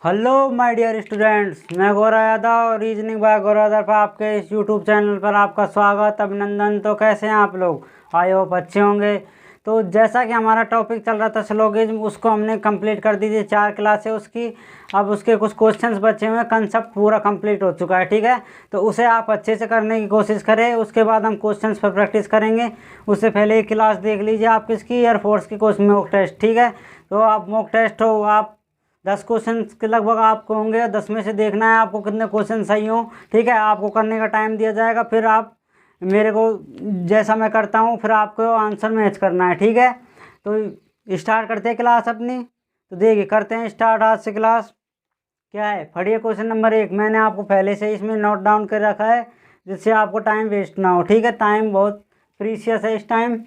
Hello my dear students, मैं Gaurav Yadav reasoning bye Gaurav Yadav पर आपके इस यूट्यूब चैनल पर आपका स्वागत अभिनंदन। तो कैसे हैं आप लोग? आई होप अच्छे होंगे। तो जैसा कि हमारा टॉपिक चल रहा था सिलोगिज्म, उसको हमने कंप्लीट कर दी थी 4 क्लास है उसकी। अब उसके कुछ क्वेश्चंस बचे हुए हैं, कंसेप्ट पूरा कंप्लीट हो चुका है, ठीक है। तो उसे आप अच्छे से करने की कोशिश करें, उसके बाद हम क्वेश्चंस पर प्रैक्टिस करेंगे। उससे पहले एक क्लास देख लीजिए आप किसकी, एयरफोर्स की कोर्स मॉक टेस्ट, ठीक है। तो आप मॉक टेस्ट हो, आप 10 क्वेश्चन के लगभग आपको होंगे, 10 में से देखना है आपको कितने क्वेश्चन सही हों, ठीक है। आपको करने का टाइम दिया जाएगा, फिर आप मेरे को जैसा मैं करता हूँ फिर आपको आंसर मैच करना है, ठीक है। तो स्टार्ट करते हैं क्लास अपनी। तो देखिए करते हैं स्टार्ट आज से क्लास। क्या है, पढ़िए क्वेश्चन नंबर 1। मैंने आपको पहले से इसमें नोट डाउन कर रखा है जिससे आपको टाइम वेस्ट ना हो, ठीक है। टाइम बहुत प्रीशियस है इस टाइम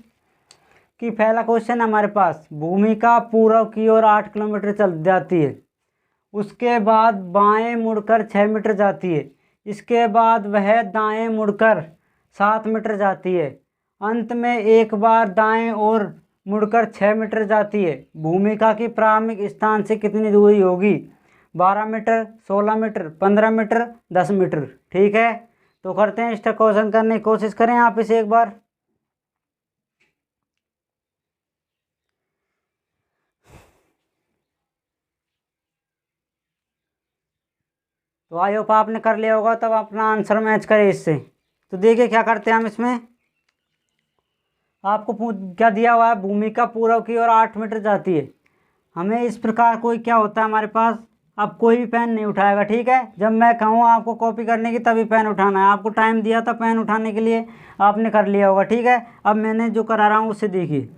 कि पहला क्वेश्चन हमारे पास, भूमिका पूर्व की ओर 8 किलोमीटर चल जाती है, उसके बाद बाएं मुड़कर 6 मीटर जाती है, इसके बाद वह दाएं मुड़कर 7 मीटर जाती है, अंत में एक बार दाएं और मुड़कर 6 मीटर जाती है। भूमिका की प्रारंभिक स्थान से कितनी दूरी होगी? 12 मीटर, 16 मीटर, 15 मीटर, 10 मीटर, ठीक है। तो करते हैं इसका क्वेश्चन करने की कोशिश करें आप इसे एक बार। तो आई होप आपने कर लिया होगा, तब अपना आंसर मैच करें इससे। तो देखिए क्या करते हैं हम इसमें। आपको क्या दिया हुआ है, भूमिका पूर्व की ओर 8 मीटर जाती है। हमें इस प्रकार कोई क्या होता है हमारे पास, अब कोई भी पेन नहीं उठाएगा, ठीक है। जब मैं कहूँ आपको कॉपी करने की तभी पेन उठाना है। आपको टाइम दिया था पेन उठाने के लिए, आपने कर लिया होगा, ठीक है। अब मैंने जो करा रहा हूँ उससे देखिए।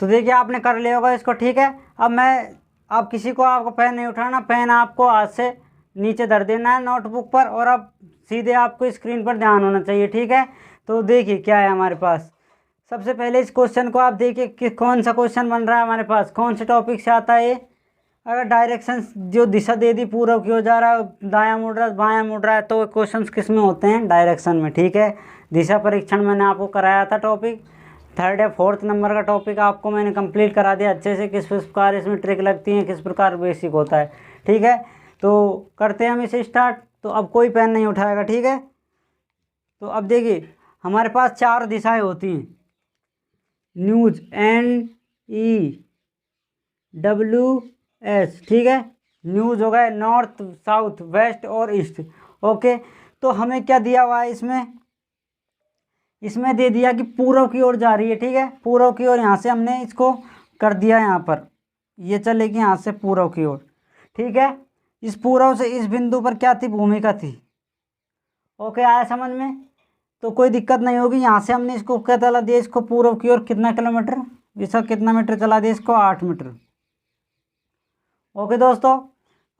तो देखिए आपने कर लिया होगा इसको, ठीक है। अब किसी को आपको पेन नहीं उठाना, पेन आपको हाथ से नीचे धर देना है नोटबुक पर, और अब सीधे आपको स्क्रीन पर ध्यान होना चाहिए, ठीक है। तो देखिए क्या है हमारे पास। सबसे पहले इस क्वेश्चन को आप देखिए कि कौन सा क्वेश्चन बन रहा है हमारे पास, कौन से टॉपिक से आता है ये। अगर डायरेक्शन जो दिशा दे दी, पूर्व की ओर जा रहा है, दायां मुड़ रहा है, बायां मुड़ रहा है, तो क्वेश्चन किस में होते हैं? डायरेक्शन में, ठीक है। दिशा परीक्षण मैंने आपको कराया था टॉपिक, 3rd या 4th नंबर का टॉपिक आपको मैंने कंप्लीट करा दिया अच्छे से, किस प्रकार इसमें ट्रिक लगती है, किस प्रकार बेसिक होता है, ठीक है। तो करते हैं हम इसे स्टार्ट। तो अब कोई पेन नहीं उठाएगा, ठीक है। तो अब देखिए हमारे पास 4 दिशाएं होती हैं, न्यूज, NEWS, ठीक है। न्यूज हो गए नॉर्थ, साउथ, वेस्ट और ईस्ट, ओके। तो हमें क्या दिया हुआ है इसमें दे दिया कि पूर्व की ओर जा रही है, ठीक है। पूर्व की ओर यहाँ से हमने इसको कर दिया, यहाँ पर ये चलेगी यहाँ से पूर्व की ओर, ठीक है। इस पूर्व से इस बिंदु पर क्या थी? भूमिका थी, ओके। आया समझ में? तो कोई दिक्कत नहीं होगी। यहाँ से हमने इसको क्या चला दिया, इसको पूर्व की ओर कितना किलोमीटर, इसका कितना मीटर चला दिया, इसको 8 मीटर, ओके दोस्तों।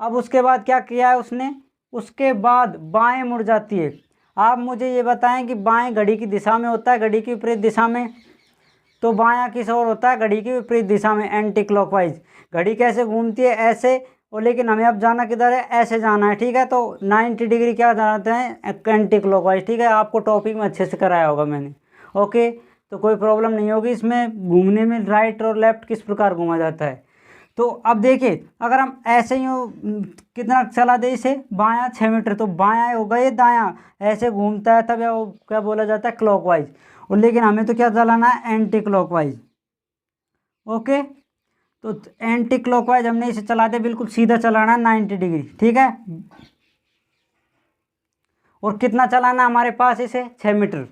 अब उसके बाद क्या किया है उसने, उसके बाद बाएं मुड़ जाती है। आप मुझे ये बताएं कि बाएं घड़ी की दिशा में होता है, घड़ी की विपरीत दिशा में, तो बायां किस ओर होता है? घड़ी की विपरीत दिशा में, एंटी क्लॉकवाइज। घड़ी कैसे घूमती है? ऐसे। और लेकिन हमें अब जाना किधर है? ऐसे जाना है, ठीक है। तो 90 डिग्री क्या जानते हैं? एंटी क्लॉकवाइज, ठीक है। आपको टॉपिक में अच्छे से कराया होगा मैंने, ओके। तो कोई प्रॉब्लम नहीं होगी इसमें घूमने में, राइट और लेफ्ट किस प्रकार घूमा जाता है। तो अब देखिए अगर हम ऐसे ही कितना चला दे इसे, बायां 6 मीटर, तो बायां होगा ये, दायां ऐसे घूमता है, तब वो क्या बोला जाता है? क्लॉकवाइज। और लेकिन हमें तो क्या चलाना है? Anti clockwise, okay. तो एंटी क्लॉकवाइज हमने इसे चला दे, बिल्कुल सीधा चलाना है 90 डिग्री, ठीक है। और कितना चलाना हमारे पास इसे? 6 मीटर,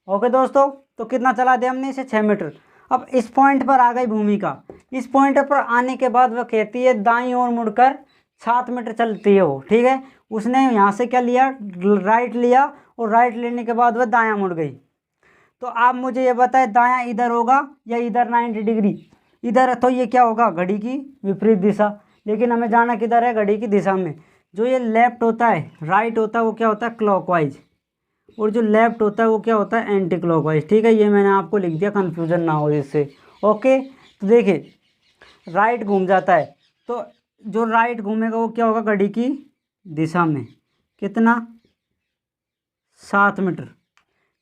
ओके दोस्तों। तो कितना चला दिया हमने इसे? 6 मीटर। अब इस पॉइंट पर आ गई भूमिका। इस पॉइंट पर आने के बाद वह कहती है दाईं ओर मुड़कर 7 मीटर चलती है वो, ठीक है। उसने यहाँ से क्या लिया? राइट लिया, और राइट लेने के बाद वह दायां मुड़ गई। तो आप मुझे ये बताएं, दायां इधर होगा या इधर 90 डिग्री? इधर, तो ये क्या होगा? घड़ी की विपरीत दिशा। लेकिन हमें जाना किधर है? घड़ी की दिशा में। जो ये लेफ्ट होता है, राइट होता है, वो क्या होता है क्लॉकवाइज, और जो लेफ्ट होता है वो क्या होता है एंटी क्लॉकवाइज। ठीक है, ये मैंने आपको लिख दिया, कन्फ्यूजन ना हो इससे। ओके, तो देखिए राइट घूम जाता है, तो जो राइट घूमेगा वो क्या होगा घड़ी की दिशा में, कितना 7 मीटर।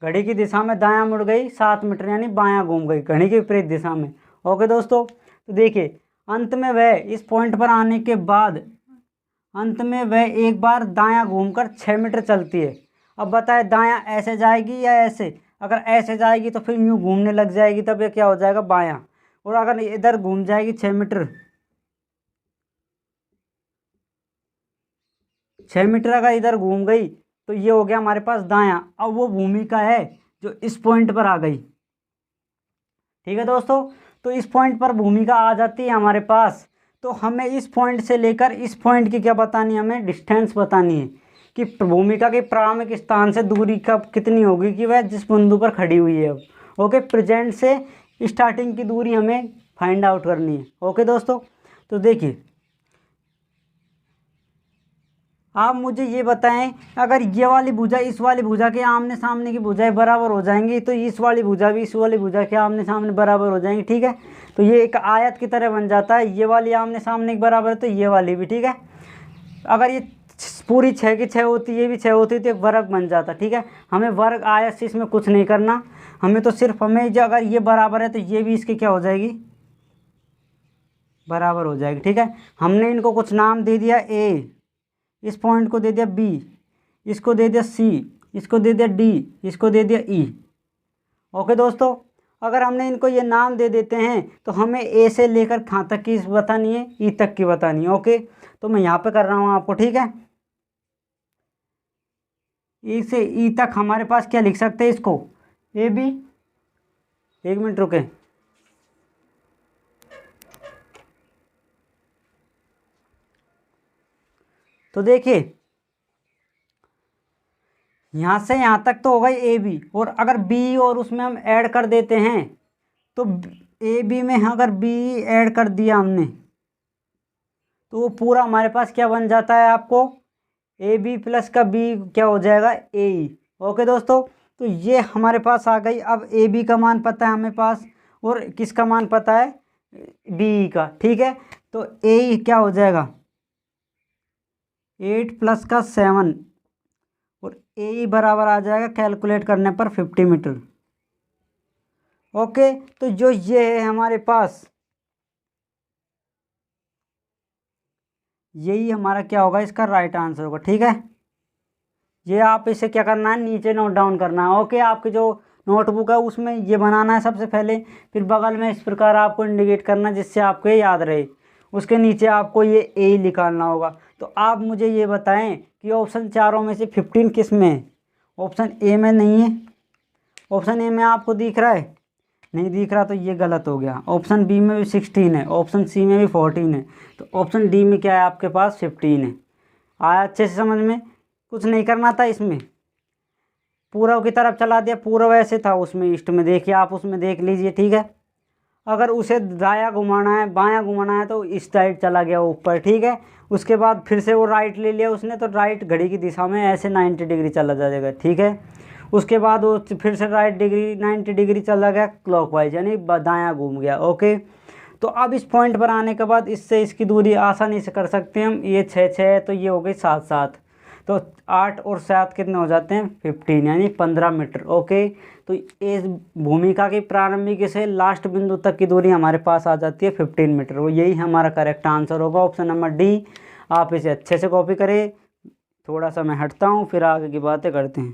घड़ी की दिशा में दायां मुड़ गई 7 मीटर, यानी बायां घूम गई घड़ी की विपरीत दिशा में। ओके दोस्तों, तो देखिए अंत में वह इस पॉइंट पर आने के बाद अंत में वह एक बार दायां घूमकर 6 मीटर चलती है। अब बताए दायां ऐसे जाएगी या ऐसे? अगर ऐसे जाएगी तो फिर यूँ घूमने लग जाएगी, तब ये क्या हो जाएगा बायां। और अगर इधर घूम जाएगी 6 मीटर, 6 मीटर अगर इधर घूम गई तो ये हो गया हमारे पास दायां। अब वो भूमिका है जो इस पॉइंट पर आ गई। ठीक है दोस्तों, तो इस पॉइंट पर भूमिका आ जाती है हमारे पास, तो हमें इस पॉइंट से लेकर इस पॉइंट की क्या बतानी है, हमें डिस्टेंस बतानी है कि भूमिका के प्रारंभिक स्थान से दूरी कब कितनी होगी कि वह जिस बिंदु पर खड़ी हुई है। अब ओके, प्रेजेंट से स्टार्टिंग की दूरी हमें फाइंड आउट करनी है। ओके दोस्तों, तो देखिए आप मुझे ये बताएं, अगर ये वाली भुजा इस वाली भुजा के आमने सामने की भुजाएं बराबर हो जाएंगी तो इस वाली भुजा भी इस वाली भुजा के आमने सामने बराबर हो जाएंगी। ठीक है, तो ये एक आयत की तरह बन जाता है, ये वाली आमने सामने की बराबर है तो ये वाली भी। ठीक है, अगर ये पूरी 6 की 6 होती, ये भी 6 होती तो एक वर्ग बन जाता। ठीक है, हमें वर्ग आयत से इसमें कुछ नहीं करना, हमें तो सिर्फ हमें जो अगर ये बराबर है तो ये भी इसके क्या हो जाएगी बराबर हो जाएगी। ठीक है, हमने इनको कुछ नाम दे दिया, ए, इस पॉइंट को दे दिया बी, इसको दे दिया सी, इसको दे दिया डी, इसको दे दिया ई। ओके दोस्तों, अगर हमने इनको ये नाम दे देते हैं तो हमें ए से लेकर कहाँ तक की बतानी है, ई तक की बतानी है। ओके, तो मैं यहाँ पे कर रहा हूँ आपको। ठीक है, ई से ई तक हमारे पास क्या लिख सकते हैं इसको, ए बी। एक मिनट रुके, तो देखिए यहाँ से यहाँ तक तो हो गई ए बी, और अगर बी और उसमें हम ऐड कर देते हैं तो ए बी में अगर बी ऐड कर दिया हमने तो वो पूरा हमारे पास क्या बन जाता है, आपको ए बी प्लस का बी क्या हो जाएगा ए ई। ओके दोस्तों, तो ये हमारे पास आ गई। अब ए बी का मान पता है हमें पास, और किसका मान पता है, बी का। ठीक है, तो ए ई क्या हो जाएगा 8 प्लस का 7, और ए ई बराबर आ जाएगा कैलकुलेट करने पर 50 मीटर। ओके, तो जो ये है हमारे पास, यही हमारा क्या होगा, इसका राइट आंसर होगा। ठीक है, ये आप इसे क्या करना है, नीचे नोट डाउन करना है। ओके, आपकी जो नोटबुक है उसमें ये बनाना है सबसे पहले, फिर बगल में इस प्रकार आपको इंडिकेट करना जिससे आपको ये याद रहे। उसके नीचे आपको ये ए निकालना होगा। तो आप मुझे ये बताएं कि ऑप्शन चारों में से 15 किस में है? ऑप्शन ए में नहीं है। ऑप्शन ए में आपको दिख रहा है, नहीं दिख रहा तो ये गलत हो गया। ऑप्शन बी में भी 16 है, ऑप्शन सी में भी 14 है, तो ऑप्शन डी में क्या है आपके पास 15 है। आया अच्छे से समझ में? कुछ नहीं करना था इसमें, पूर्व की तरफ चला दिया, पूर्व ऐसे था उसमें ईस्ट में, देखिए आप उसमें देख लीजिए। ठीक है, अगर उसे दायां घुमाना है बायां घुमाना है तो इस साइड चला गया ऊपर। ठीक है, उसके बाद फिर से वो राइट ले लिया उसने, तो राइट घड़ी की दिशा में ऐसे 90 डिग्री चला जाएगा। ठीक है, उसके बाद वो फिर से राइट डिग्री 90 डिग्री चला गया क्लॉकवाइज, यानी दायां घूम गया। ओके, तो अब इस पॉइंट पर आने के बाद इससे इसकी दूरी आसानी से कर सकते हैं हम। ये 6 6 है तो ये हो गई 7 7, तो 8 और 7 कितने हो जाते हैं 15, यानी 15 मीटर। ओके, तो इस भूमिका की प्रारंभिक से लास्ट बिंदु तक की दूरी हमारे पास आ जाती है 15 मीटर। वो यही हमारा करेक्ट आंसर होगा, ऑप्शन नंबर डी। आप इसे अच्छे से कॉपी करें। थोड़ा सा मैं हटता हूँ, फिर आगे की बातें करते हैं।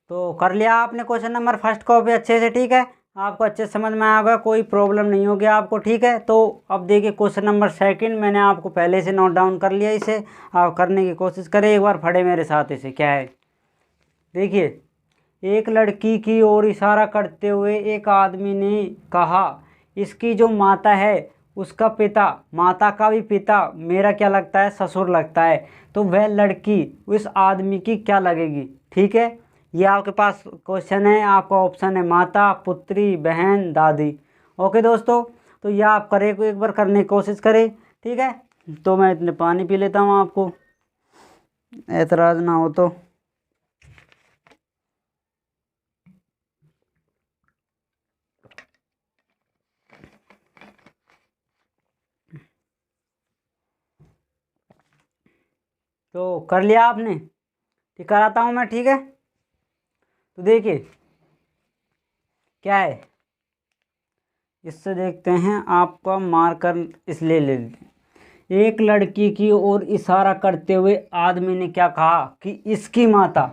तो कर लिया आपने क्वेश्चन नंबर फर्स्ट कॉपी अच्छे से? ठीक है, आपको अच्छे से समझ में आ गया, कोई प्रॉब्लम नहीं होगी आपको। ठीक है, तो अब देखिए क्वेश्चन नंबर सेकंड मैंने आपको पहले से नोट डाउन कर लिया, इसे आप करने की कोशिश करें एक बार, पढ़े मेरे साथ इसे। क्या है देखिए, एक लड़की की ओर इशारा करते हुए एक आदमी ने कहा, इसकी जो माता है उसका पिता, माता का भी पिता मेरा क्या लगता है, ससुर लगता है, तो वह लड़की उस आदमी की क्या लगेगी। ठीक है, ये आपके पास क्वेश्चन है, आपका ऑप्शन है माता, पुत्री, बहन, दादी। ओके दोस्तों, तो ये आप करें को एक बार करने की कोशिश करें, ठीक है। तो मैं इतने पानी पी लेता हूँ, आपको एतराज़ ना हो तो। तो कर लिया आपने? ठीक, कराता हूँ मैं, ठीक है। तो देखिए क्या है, इससे देखते हैं आपका मार्कर, इसलिए ले लेते हैं। एक लड़की की ओर इशारा करते हुए आदमी ने क्या कहा कि इसकी माता।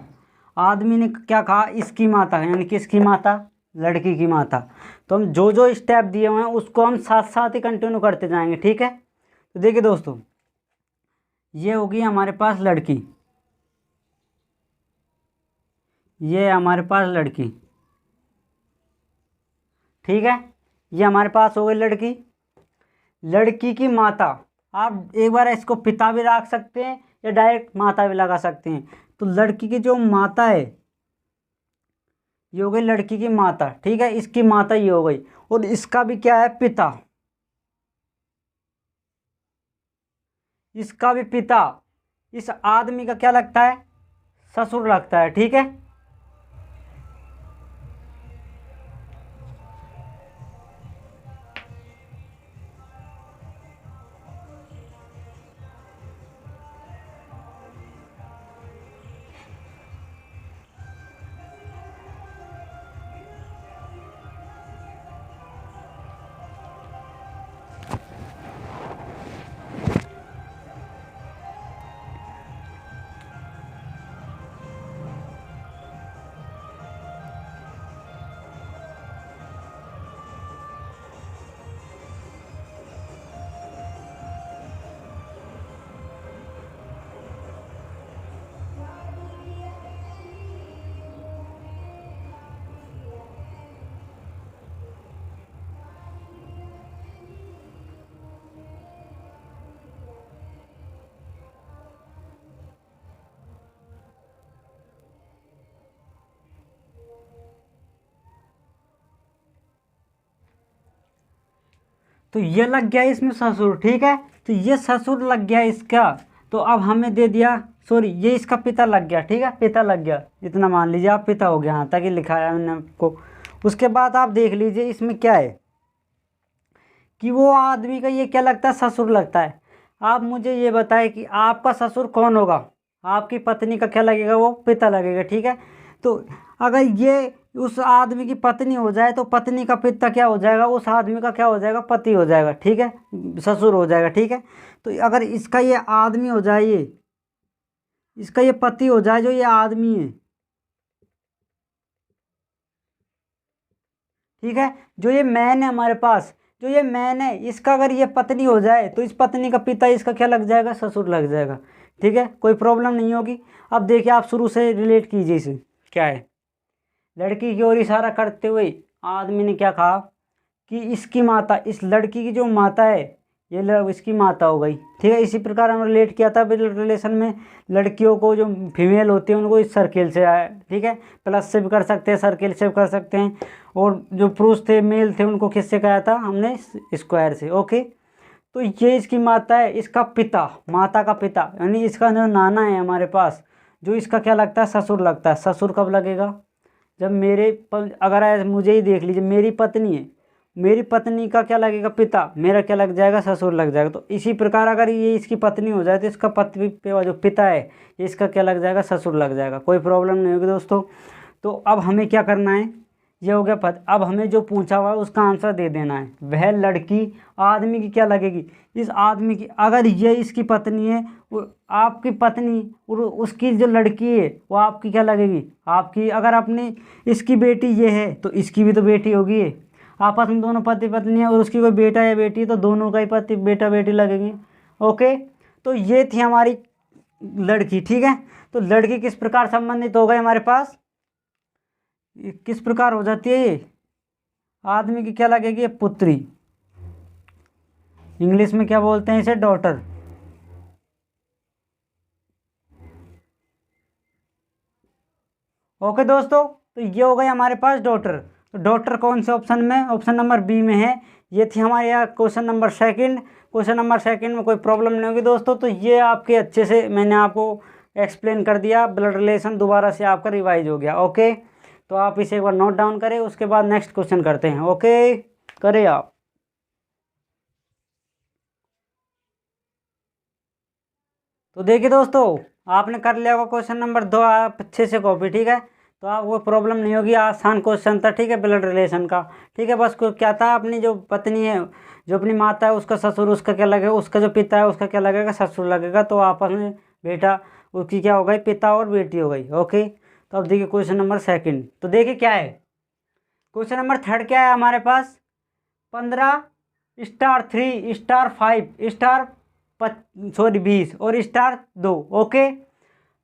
आदमी ने क्या कहा, इसकी माता, यानी कि इसकी माता, लड़की की माता। तो हम जो जो स्टेप दिए हुए हैं उसको हम साथ साथ ही कंटिन्यू करते जाएंगे, ठीक है। तो देखिए दोस्तों, ये होगी हमारे पास लड़की, ये हमारे पास लड़की, ठीक है। ये हमारे पास हो गई लड़की। लड़की की माता, आप एक बार इसको पिता भी रख सकते हैं या डायरेक्ट माता भी लगा सकते हैं। तो लड़की की जो माता है ये हो गई लड़की की माता, ठीक है। इसकी माता ये हो गई, और इसका भी क्या है, पिता, इसका भी पिता। इस आदमी का क्या लगता है, ससुर लगता है, ठीक है। तो ये लग गया इसमें ससुर, ठीक है। तो ये ससुर लग गया इसका, तो अब हमें दे दिया, सॉरी ये इसका पिता लग गया, ठीक है, पिता लग गया, इतना मान लीजिए आप, पिता हो गया, हाँ, ताकि लिखाया मैंने आपको। उसके बाद आप देख लीजिए इसमें क्या है कि वो आदमी का ये क्या लगता है, ससुर लगता है। आप मुझे ये बताएं कि आपका ससुर कौन होगा, आपकी पत्नी का क्या लगेगा, वो पिता लगेगा, ठीक है। तो अगर ये उस आदमी की पत्नी हो जाए तो पत्नी का पिता क्या हो जाएगा, उस आदमी का क्या हो जाएगा, पति हो जाएगा, ठीक है, ससुर हो जाएगा, ठीक है। तो अगर इसका ये आदमी हो जाए, ये इसका ये पति हो जाए, जो ये आदमी है, ठीक है। जो ये मैन है हमारे पास, जो ये मैन है, इसका अगर ये पत्नी हो जाए तो इस पत्नी का पिता इसका क्या लग जाएगा, ससुर लग जाएगा, ठीक है, कोई प्रॉब्लम नहीं होगी। अब देखिए आप शुरू से रिलेट कीजिए इसे, क्या है। लड़की की ओर इशारा करते हुए आदमी ने क्या कहा कि इसकी माता, इस लड़की की जो माता है ये इसकी माता हो गई, ठीक है। इसी प्रकार हम रिलेट किया था रिलेशन में, लड़कियों को जो फीमेल होती है उनको इस सर्किल से आया, ठीक है, प्लस से भी कर सकते हैं, सर्किल से भी कर सकते हैं, और जो पुरुष थे, मेल थे, उनको किससे कहा था हमने, स्क्वायर से, ओके। तो ये इसकी माता है, इसका पिता, माता का पिता, यानी इसका जो नाना है हमारे पास, जो इसका क्या लगता है, ससुर लगता है। ससुर कब लगेगा, जब अगर मुझे ही देख लीजिए, मेरी पत्नी है, मेरी पत्नी का क्या लगेगा, पिता, मेरा क्या लग जाएगा, ससुर लग जाएगा। तो इसी प्रकार अगर ये इसकी पत्नी हो जाए तो इसका पति जो पिता है ये इसका क्या लग जाएगा, ससुर लग जाएगा, कोई प्रॉब्लम नहीं होगी दोस्तों। तो अब हमें क्या करना है, ये हो गया पद। अब हमें जो पूछा हुआ है उसका आंसर दे देना है। वह लड़की आदमी की क्या लगेगी, इस आदमी की, अगर ये इसकी पत्नी है, वो आपकी पत्नी, और उसकी जो लड़की है वो आपकी क्या लगेगी, आपकी। अगर अपनी इसकी बेटी ये है तो इसकी भी तो बेटी होगी, ये आपस में दोनों पति पत्नी है, और उसकी कोई बेटा या बेटी है तो दोनों का ही पति बेटा बेटी लगेंगे, ओके। तो ये थी हमारी लड़की, ठीक है। तो लड़की किस प्रकार संबंधित हो गई हमारे पास, किस प्रकार हो जाती है ये, आदमी की क्या लगेगी, ये पुत्री, इंग्लिश में क्या बोलते हैं इसे, डॉटर। ओके दोस्तों, तो ये हो गई हमारे पास डॉटर। तो डॉटर कौन से ऑप्शन में? ऑप्शन नंबर बी में है। ये थी हमारे यहाँ question number second. Question number second में कोई प्रॉब्लम नहीं होगी दोस्तों। तो ये आपके अच्छे से मैंने आपको एक्सप्लेन कर दिया, ब्लड रिलेशन दोबारा से आपका रिवाइज हो गया। ओके, तो आप इसे एक बार नोट डाउन करें, उसके बाद नेक्स्ट क्वेश्चन करते हैं। ओके, करें आप। तो देखिए दोस्तों, आपने कर लिया होगा क्वेश्चन नंबर 2 आप अच्छे से कॉपी, ठीक है। तो आपको प्रॉब्लम नहीं होगी, आसान क्वेश्चन था, ठीक है, ब्लड रिलेशन का, ठीक है। बस को क्या था, अपनी जो पत्नी है, जो अपनी माता है, उसका ससुर उसका क्या लगेगा, उसका जो पिता है उसका क्या लगेगा, ससुर लगेगा। तो आपस में बेटा उसकी क्या हो गई, पिता और बेटी हो गई। ओके, तो अब देखिए क्वेश्चन नंबर सेकंड। तो देखिए क्या है, क्वेश्चन नंबर थर्ड क्या है हमारे पास, 15 स्टार 3 स्टार 5 स्टार 20 और स्टार 2। ओके,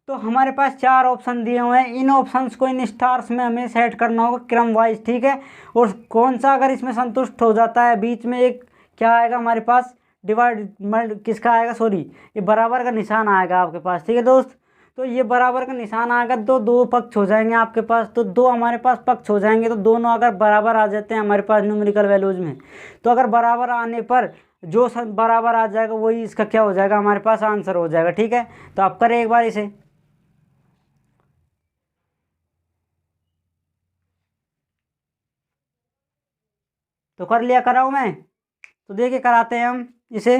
तो हमारे पास 4 ऑप्शन दिए हुए हैं। इन ऑप्शंस को इन स्टार्स में हमें सेट करना होगा क्रम वाइज, ठीक है। और कौन सा अगर इसमें संतुष्ट हो जाता है, बीच में एक क्या आएगा हमारे पास, डिवाइड किसका आएगा, सॉरी, ये बराबर का निशान आएगा आपके पास, ठीक है दोस्त। तो ये बराबर का निशान आएगा, तो दो पक्ष हो जाएंगे आपके पास, तो दो हमारे पास पक्ष हो जाएंगे। तो दोनों अगर बराबर आ जाते हैं हमारे पास न्यूमेरिकल वैल्यूज में, तो अगर बराबर आने पर जो बराबर आ जाएगा वही इसका क्या हो जाएगा, हमारे पास आंसर हो जाएगा, ठीक है। तो आप करें एक बार इसे। तो कर लिया, कराऊँ मैं? तो देखिए कराते हैं हम इसे।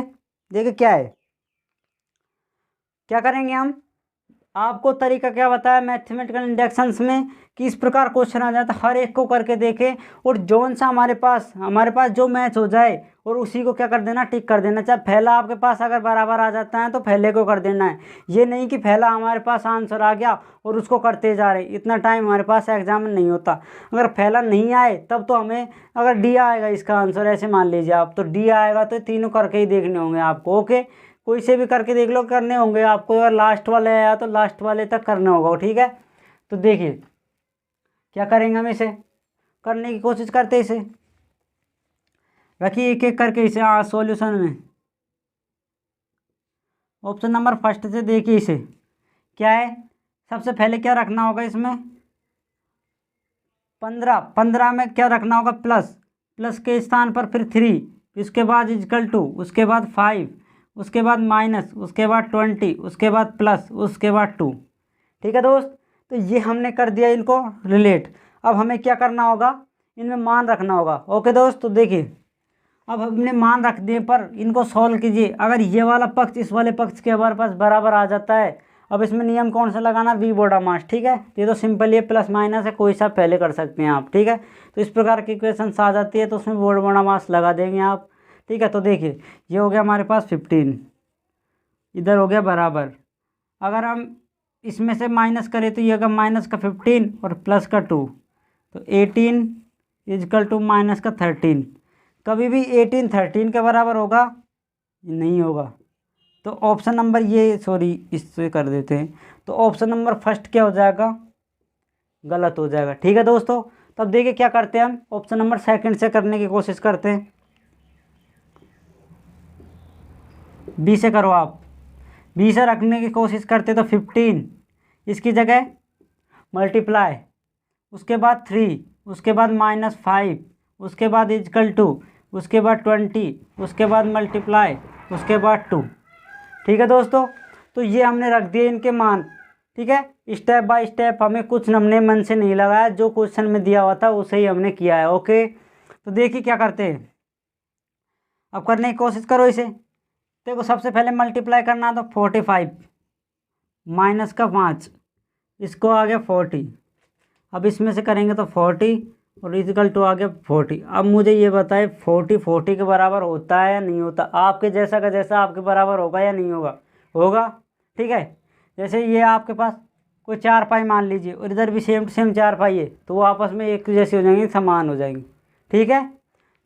देखिए क्या है, क्या करेंगे हम, आपको तरीका क्या बताया मैथमेटिकल इंडक्शंस में कि इस प्रकार क्वेश्चन आ जाता है, हर एक को करके देखें और जोन सा हमारे पास जो मैच हो जाए और उसी को क्या कर देना, टिक कर देना। चाहे पहला आपके पास अगर बराबर आ जाता है तो पहले को कर देना है। ये नहीं कि पहला हमारे पास आंसर आ गया और उसको करते जा रहे, इतना टाइम हमारे पास एग्जाम में नहीं होता। अगर पहला नहीं आए तब तो हमें, अगर डी आएगा इसका आंसर, ऐसे मान लीजिए आप, तो डी आएगा तो तीनों करके ही देखने होंगे आपको। ओके, कोई से भी करके देख लो, करने होंगे आपको। अगर लास्ट वाले आया तो लास्ट वाले तक करना होगा, ठीक है। तो देखिए क्या करेंगे, हम इसे करने की कोशिश करते, इसे रखिए एक एक करके इसे सॉल्यूशन में। ऑप्शन नंबर फर्स्ट से देखिए इसे क्या है, सबसे पहले क्या रखना होगा इसमें, 15 में क्या रखना होगा, प्लस, प्लस के स्थान पर फिर 3, उसके बाद इजकल टू, उसके बाद 5, उसके बाद माइनस, उसके बाद 20, उसके बाद प्लस, उसके बाद 2, ठीक है दोस्त। तो ये हमने कर दिया इनको रिलेट। अब हमें क्या करना होगा, इनमें मान रखना होगा। ओके दोस्त, तो देखिए अब हमने मान रख दिए पर इनको सॉल्व कीजिए। अगर ये वाला पक्ष इस वाले पक्ष के हमारे पास बराबर आ जाता है, अब इसमें नियम कौन सा लगाना, वी बॉडा मास, ठीक है। ये तो सिंपल, ये प्लस माइनस है, कोई सा पहले कर सकते हैं आप, ठीक है। तो इस प्रकार की इक्वेशंस आ जाती है तो उसमें बॉडा मास लगा देंगे आप, ठीक है। तो देखिए ये हो गया हमारे पास 15, इधर हो गया बराबर। अगर हम इसमें से माइनस करें तो ये होगा माइनस का 15 और प्लस का 2, तो 18 इजकल टू माइनस का 13। कभी भी 18 13 के बराबर होगा नहीं होगा। तो ऑप्शन नंबर ये, सॉरी इससे कर देते हैं, तो ऑप्शन नंबर फर्स्ट क्या हो जाएगा, गलत हो जाएगा, ठीक है दोस्तों। तब देखिए क्या करते हैं, हम ऑप्शन नंबर सेकंड से करने की कोशिश करते हैं। बी से करो आप, बी से रखने की कोशिश करते तो 15 इसकी जगह मल्टीप्लाई, उसके बाद 3, उसके बाद -5, उसके बाद इजकल टू, उसके बाद 20, उसके बाद मल्टीप्लाई, उसके बाद 2, ठीक है दोस्तों। तो ये हमने रख दिए इनके मान, ठीक है। स्टेप बाय स्टेप, हमें कुछ हमने मन से नहीं लगाया, जो क्वेश्चन में दिया हुआ था उसे ही हमने किया है। ओके, तो देखिए क्या करते हैं, अब करने की कोशिश करो इसे। देखो सबसे पहले मल्टीप्लाई करना तो 45 माइनस का 5, इसको आ गया 40। अब इसमें से करेंगे तो 40 और इक्वल टू आ गया 40। अब मुझे ये बताए 40 के बराबर होता है या नहीं होता, आपके जैसा का जैसा आपके बराबर होगा या नहीं होगा, होगा, ठीक है। जैसे ये आपके पास कोई 4 पाई मान लीजिए और इधर भी सेम टू सेम 4 पाई है, तो वो आपस में एक जैसी हो जाएंगी, समान हो जाएंगी, ठीक है।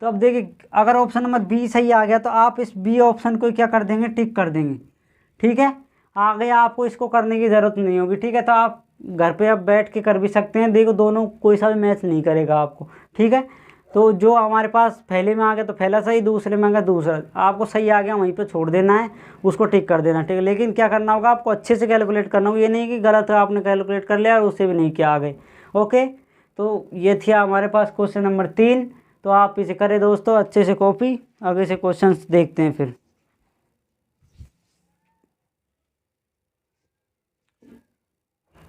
तो अब देखिए अगर ऑप्शन नंबर बी सही आ गया तो आप इस बी ऑप्शन को क्या कर देंगे, टिक कर देंगे, ठीक है। आगे आपको इसको करने की ज़रूरत नहीं होगी, ठीक है। तो आप घर पे अब बैठ के कर भी सकते हैं, देखो दोनों कोई सा भी मैच नहीं करेगा आपको, ठीक है। तो जो हमारे पास पहले में आ गया तो पहला सही, दूसरे में आ गया दूसरा, आपको सही आ गया वहीं पे छोड़ देना है, उसको टिक कर देना, ठीक है। लेकिन क्या करना होगा, आपको अच्छे से कैलकुलेट करना होगा, ये नहीं कि गलत आपने कैलकुलेट कर लिया और उससे भी नहीं किया आगे। ओके, तो ये थी हमारे पास क्वेश्चन नंबर 3। तो आप इसे करें दोस्तों अच्छे से कॉपी। आगे से क्वेश्चन देखते हैं फिर।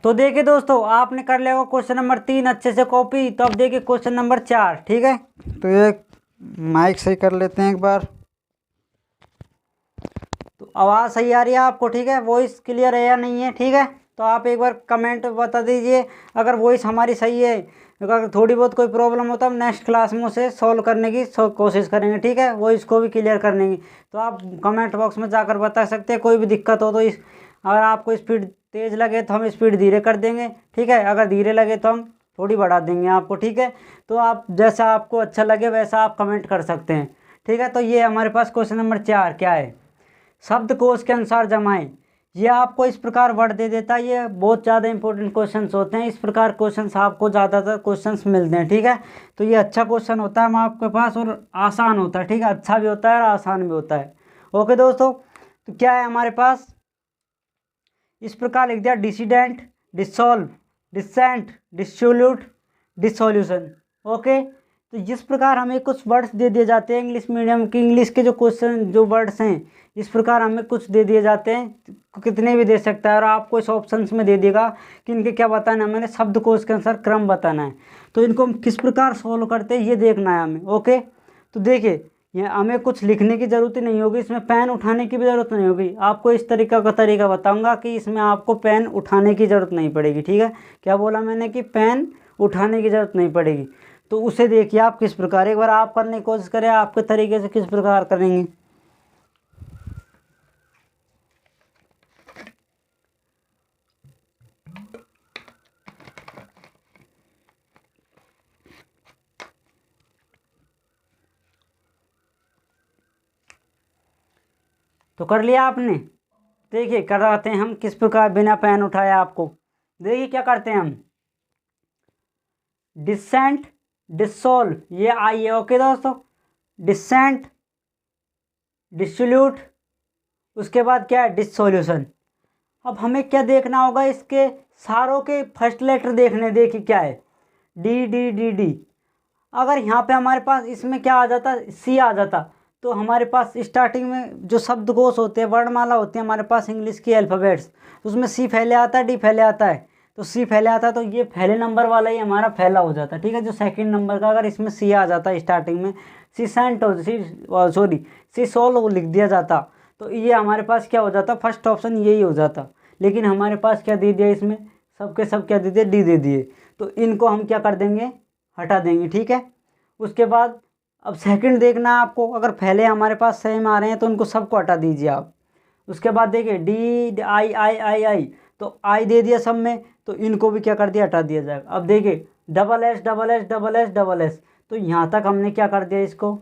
तो देखिए दोस्तों, आपने कर लिया होगा क्वेश्चन नंबर 3 अच्छे से कॉपी। तो अब देखिए क्वेश्चन नंबर 4, ठीक है। तो ये माइक सही कर लेते हैं एक बार। तो आवाज़ सही आ रही है आपको, ठीक है, वॉइस क्लियर है या नहीं है, ठीक है। तो आप एक बार कमेंट बता दीजिए अगर वॉइस हमारी सही है। अगर थोड़ी बहुत कोई प्रॉब्लम हो तो हम नेक्स्ट क्लास में उसे सॉल्व करने की कोशिश करेंगे, ठीक है, वॉइस को भी क्लियर करने की। तो आप कमेंट बॉक्स में जाकर बता सकते हैं, कोई भी दिक्कत हो तो अगर आपको स्पीड तेज़ लगे तो हम स्पीड धीरे कर देंगे, ठीक है, अगर धीरे लगे तो हम थोड़ी बढ़ा देंगे आपको, ठीक है। तो आप जैसा आपको अच्छा लगे वैसा आप कमेंट कर सकते हैं, ठीक है। तो ये हमारे पास क्वेश्चन नंबर 4 क्या है, शब्दकोश के अनुसार जमाएं। ये आपको इस प्रकार वर्ड दे देता है, ये बहुत ज़्यादा इंपॉर्टेंट क्वेश्चंस होते हैं, इस प्रकार क्वेश्चंस आपको ज़्यादातर क्वेश्चंस मिलते हैं, ठीक है। तो ये अच्छा क्वेश्चन होता है आपके पास और आसान होता है, ठीक है, अच्छा भी होता है और आसान भी होता है। ओके दोस्तों, तो क्या है हमारे पास, इस प्रकार लिख दिया, dissident, dissolve, descent, dissolute, dissolution. Okay, तो जिस प्रकार हमें कुछ वर्ड्स दे दिए जाते हैं इंग्लिश मीडियम की, इंग्लिश के जो क्वेश्चन जो वर्ड्स हैं इस प्रकार हमें कुछ दे दिए जाते हैं, कितने भी दे सकता है, और आपको इस ऑप्शंस में दे देगा कि इनके क्या बताना है, मैंने शब्दकोश के अनुसार क्रम बताना है। तो इनको हम किस प्रकार सोल्व करते हैं ये देखना है हमें। ओके, तो देखिए ये हमें कुछ लिखने की ज़रूरत ही नहीं होगी, इसमें पेन उठाने की भी ज़रूरत नहीं होगी। आपको इस तरीका का तरीका बताऊंगा कि इसमें आपको पेन उठाने की ज़रूरत नहीं पड़ेगी, ठीक है। क्या बोला मैंने कि पेन उठाने की ज़रूरत नहीं पड़ेगी। तो उसे देखिए आप किस प्रकार, एक बार आप करने की कोशिश करें आपके तरीके से किस प्रकार करेंगे। तो कर लिया आपने। देखिए कराते हैं हम किस प्रकार बिना पेन उठाए आपको। देखिए क्या करते हैं हम, डिसेंट, डिसॉल्व ये आई है। ओके दोस्तों, डिसेंट, डिसोल्यूट, उसके बाद क्या है, डिसोल्यूशन। अब हमें क्या देखना होगा, इसके सारों के फर्स्ट लेटर देखने। देखिए क्या है, डी डी डी डी। अगर यहाँ पे हमारे पास इसमें क्या आ जाता, सी आ जाता, तो हमारे पास स्टार्टिंग में जो शब्दकोश होते हैं, वर्णमाला होती है हमारे पास इंग्लिश की अल्फ़ाबेट्स, उसमें सी पहले आता है, डी पहले आता है। तो सी पहले आता है तो ये पहले नंबर वाला ही हमारा पहला हो जाता है, ठीक है। जो सेकंड नंबर का अगर इसमें सी आ जाता है स्टार्टिंग में, सी सेंट हो, सी सोल लिख दिया जाता, तो ये हमारे पास क्या हो जाता, फर्स्ट ऑप्शन यही हो जाता। लेकिन हमारे पास क्या दे दिया, इसमें सबके सब क्या दे दिए, डी दे दिए। तो इनको हम क्या कर देंगे, हटा देंगे, ठीक है। उसके बाद अब सेकंड देखना है आपको, अगर पहले हमारे पास सेम आ रहे हैं तो उनको सबको हटा दीजिए आप। उसके बाद देखिए डी आई आई आई आई, तो आई दे दिया सब में, तो इनको भी क्या कर दिया, हटा दिया जाएगा। अब देखिए double S double S double S double S, तो यहाँ तक हमने क्या कर दिया इसको,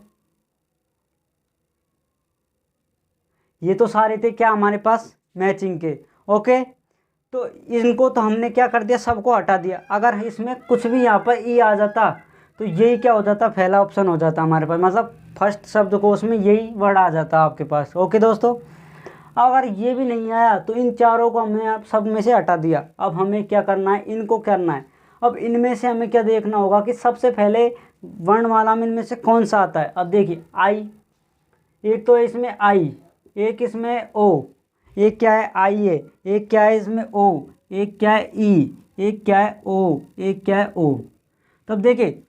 ये तो सारे थे क्या हमारे पास मैचिंग के। ओके, तो इनको तो हमने क्या कर दिया, सबको हटा दिया। अगर इसमें कुछ भी यहाँ पर ई आ जाता तो यही क्या हो जाता, पहला ऑप्शन हो जाता हमारे पास, मतलब फर्स्ट शब्दकोश में यही वर्ड आ जाता आपके पास। ओके दोस्तों, अगर ये भी नहीं आया तो इन चारों को हमने आप सब में से हटा दिया। अब हमें क्या करना है, इनको करना है। अब इनमें से हमें क्या देखना होगा कि सबसे पहले वर्णमाला में इनमें से कौन सा आता है। अब देखिए आई, एक तो इसमें आई, एक इसमें ओ, एक क्या है आई है, एक क्या है इसमें ओ, एक क्या है ई, एक क्या है ओ, एक क्या है ओ। तब देखिए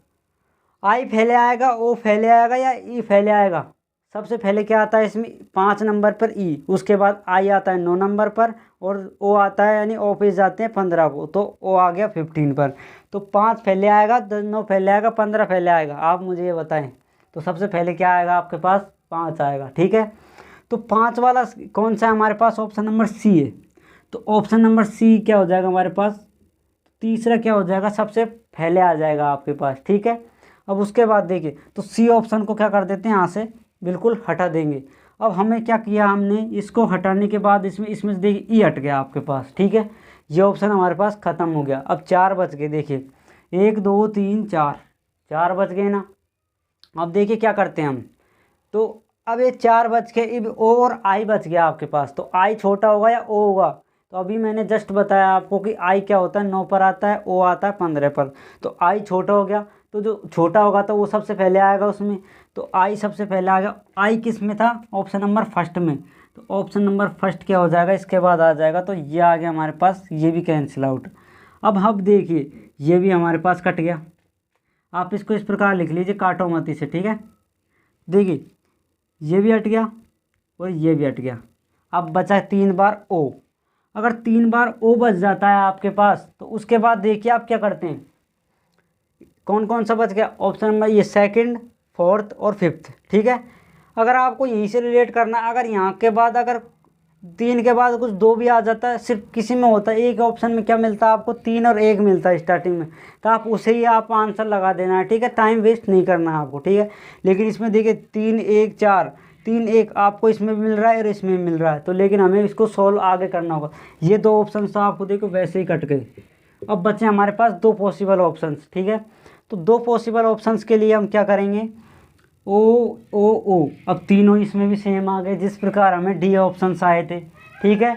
आई पहले आएगा, ओ पहले आएगा या ई पहले आएगा। सबसे पहले क्या आता है इसमें 5 नंबर पर ई, उसके बाद आई आता है 9 नंबर पर, और ओ आता है यानी ओ पे जाते हैं 15 को, तो ओ आ गया 15 पर। तो 5 पहले आएगा, 9 पहले आएगा, 15 पहले आएगा, आप मुझे ये बताएं। तो सबसे पहले क्या आएगा आपके पास, 5 आएगा, ठीक है। तो 5 वाला कौन सा है हमारे पास, ऑप्शन नंबर सी है। तो ऑप्शन नंबर सी क्या हो जाएगा हमारे पास, तीसरा क्या हो जाएगा, सबसे पहले आ जाएगा आपके पास, ठीक है। अब उसके बाद देखिए, तो सी ऑप्शन को क्या कर देते हैं, यहाँ से बिल्कुल हटा देंगे। अब हमें क्या किया, हमने इसको हटाने के बाद इसमें से देखिए ई हट गया आपके पास, ठीक है। ये ऑप्शन हमारे पास ख़त्म हो गया। अब 4 बच गए, देखिए 1 2 3 4, 4 बच गए ना। अब देखिए क्या करते हैं हम। तो अब ये 4 बच के, अब ओ और आई बच गया आपके पास, तो आई छोटा होगा या ओ होगा। तो अभी मैंने जस्ट बताया आपको कि आई क्या होता है, 9 पर आता है, ओ आता है 15 पर। तो आई छोटा हो गया, तो जो छोटा होगा तो वो सबसे पहले आएगा उसमें। तो आई सबसे पहले आ गया। आई किस में था, ऑप्शन नंबर फर्स्ट में। तो ऑप्शन नंबर फर्स्ट क्या हो जाएगा, इसके बाद आ जाएगा, तो ये आ गया हमारे पास, ये भी कैंसिल आउट। अब देखिए ये भी हमारे पास कट गया। आप इसको इस प्रकार लिख लीजिए, काटो मत इसे, ठीक है। देखिए ये भी हट गया और ये भी हट गया। अब बचा है 3 बार ओ। अगर 3 बार ओ बच जाता है आपके पास, तो उसके बाद देखिए आप क्या करते हैं, कौन कौन सा बच गया, ऑप्शन नंबर ये सेकंड, फोर्थ और फिफ्थ, ठीक है। अगर आपको यहीं से रिलेट करना, अगर यहाँ के बाद अगर 3 के बाद कुछ 2 भी आ जाता है, सिर्फ किसी में होता है, एक ऑप्शन में क्या मिलता है आपको, 3 और 1 मिलता है स्टार्टिंग में, तो आप उसे ही आप आंसर लगा देना है, ठीक है। टाइम वेस्ट नहीं करना है आपको, ठीक है। लेकिन इसमें देखिए 3 1 4, 3 1 आपको इसमें भी मिल रहा है और इसमें भी मिल रहा है, तो लेकिन हमें इसको सॉल्व आगे करना होगा। ये 2 ऑप्शन तो आपको देखो वैसे ही कट गए। अब बचे हमारे पास 2 पॉसिबल ऑप्शंस, ठीक है। तो 2 पॉसिबल ऑप्शंस के लिए हम क्या करेंगे, ओ ओ ओ। अब तीनों इसमें भी सेम आ गए, जिस प्रकार हमें डी ऑप्शंस आए थे, ठीक है।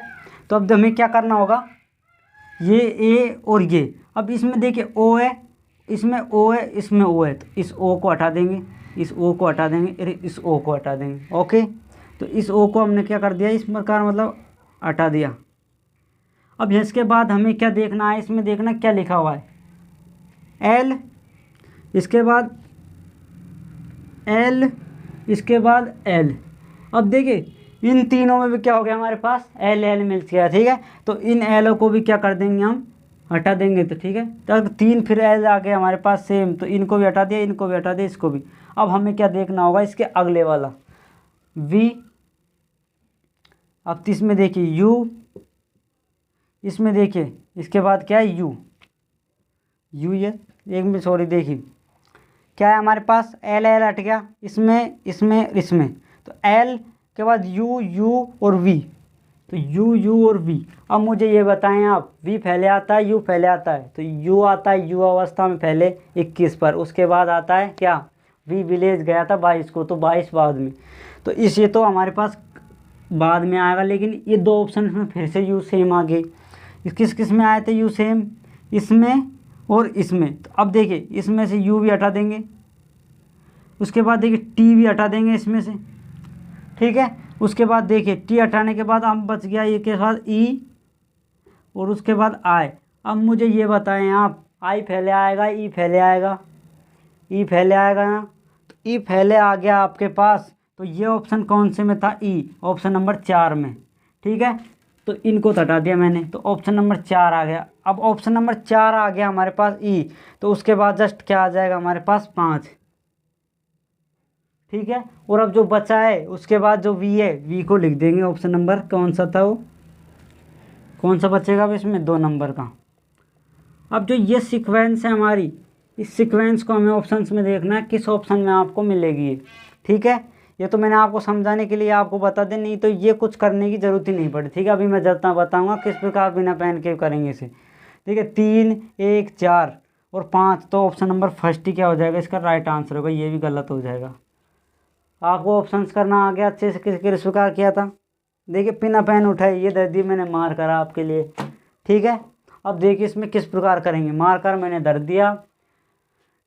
तो अब हमें क्या करना होगा, ये ए और ये, अब इसमें देखिए ओ है, इसमें ओ है, इसमें ओ है, तो इस ओ को हटा देंगे, इस ओ को हटा देंगे, अरे इस ओ को हटा देंगे, ओके। तो इस ओ को हमने क्या कर दिया, इस प्रकार मतलब हटा दिया। अब इसके बाद हमें क्या देखना है, इसमें देखना क्या लिखा हुआ है, एल, इसके बाद एल, इसके बाद एल। अब देखिए इन तीनों में भी क्या हो गया, हमारे पास एल एल मिल गया, ठीक है। तो इन एलो को भी क्या कर देंगे, हम हटा देंगे, तो ठीक है। तो 3 फिर एल आ गए हमारे पास सेम, तो इनको भी हटा दिया, इनको भी हटा दिया, इसको भी। अब हमें क्या देखना होगा, इसके अगले वाला वी। अब इसमें देखिए यू, इसमें देखिए इसके बाद क्या है, यू, यू, ये एक में सॉरी देखिए क्या है हमारे पास, एल एल हट गया, इसमें इसमें इसमें, तो एल के बाद यू, यू और वी, तो यू यू और वी। अब मुझे ये बताएं आप, वी पहले आता है, यू पहले आता है, तो यू आता है यू अवस्था में पहले 21 पर, उसके बाद आता है क्या, वी विलेज गया था 22 को, तो 22 बाद में। तो इस ये तो हमारे पास बाद में आएगा, लेकिन ये 2 ऑप्शन में फिर से यू सेम आ गए। किस किस में आए थे यू सेम, इसमें और इसमें। तो अब देखिए इसमें से यू भी हटा देंगे, उसके बाद देखिए टी भी हटा देंगे इसमें से, ठीक है। उसके बाद देखिए टी हटाने के बाद अब बच गया ये के साथ ई और उसके बाद आई। अब मुझे ये बताएं आप, आई पहले आएगा, ई पहले आएगा, ई पहले आएगा ना, तो ई पहले आ गया आपके पास, तो ये ऑप्शन कौन से में था, ई, ऑप्शन नंबर 4 में, ठीक है। तो इनको तो हटा दिया मैंने, तो ऑप्शन नंबर 4 आ गया। अब ऑप्शन नंबर 4 आ गया हमारे पास ई, तो उसके बाद जस्ट क्या आ जाएगा हमारे पास 5, ठीक है। और अब जो बचा है उसके बाद जो वी है, वी को लिख देंगे, ऑप्शन नंबर कौन सा था वो, कौन सा बचेगा अब इसमें, 2 नंबर का। अब जो ये सीक्वेंस है हमारी, इस सीक्वेंस को हमें ऑप्शंस में देखना है, किस ऑप्शन में आपको मिलेगी ये, ठीक है। ये तो मैंने आपको समझाने के लिए आपको बता दें, नहीं तो ये कुछ करने की ज़रूरत ही नहीं पड़ी, ठीक है। अभी मैं जितना बताऊँगा किस प्रकार बिना पेन के करेंगे इसे, ठीक है। 3 1 4 और 5, तो ऑप्शन नंबर फर्स्ट ही क्या हो जाएगा, इसका राइट आंसर होगा, ये भी गलत हो जाएगा। आपको ऑप्शंस करना आ गया अच्छे से, किसके स्वीकार किया था, देखिए बिना पेन उठाए ये दे दी मैंने, मार करा आपके लिए, ठीक है। अब देखिए इसमें किस प्रकार करेंगे, मार्कर मैंने धर दिया,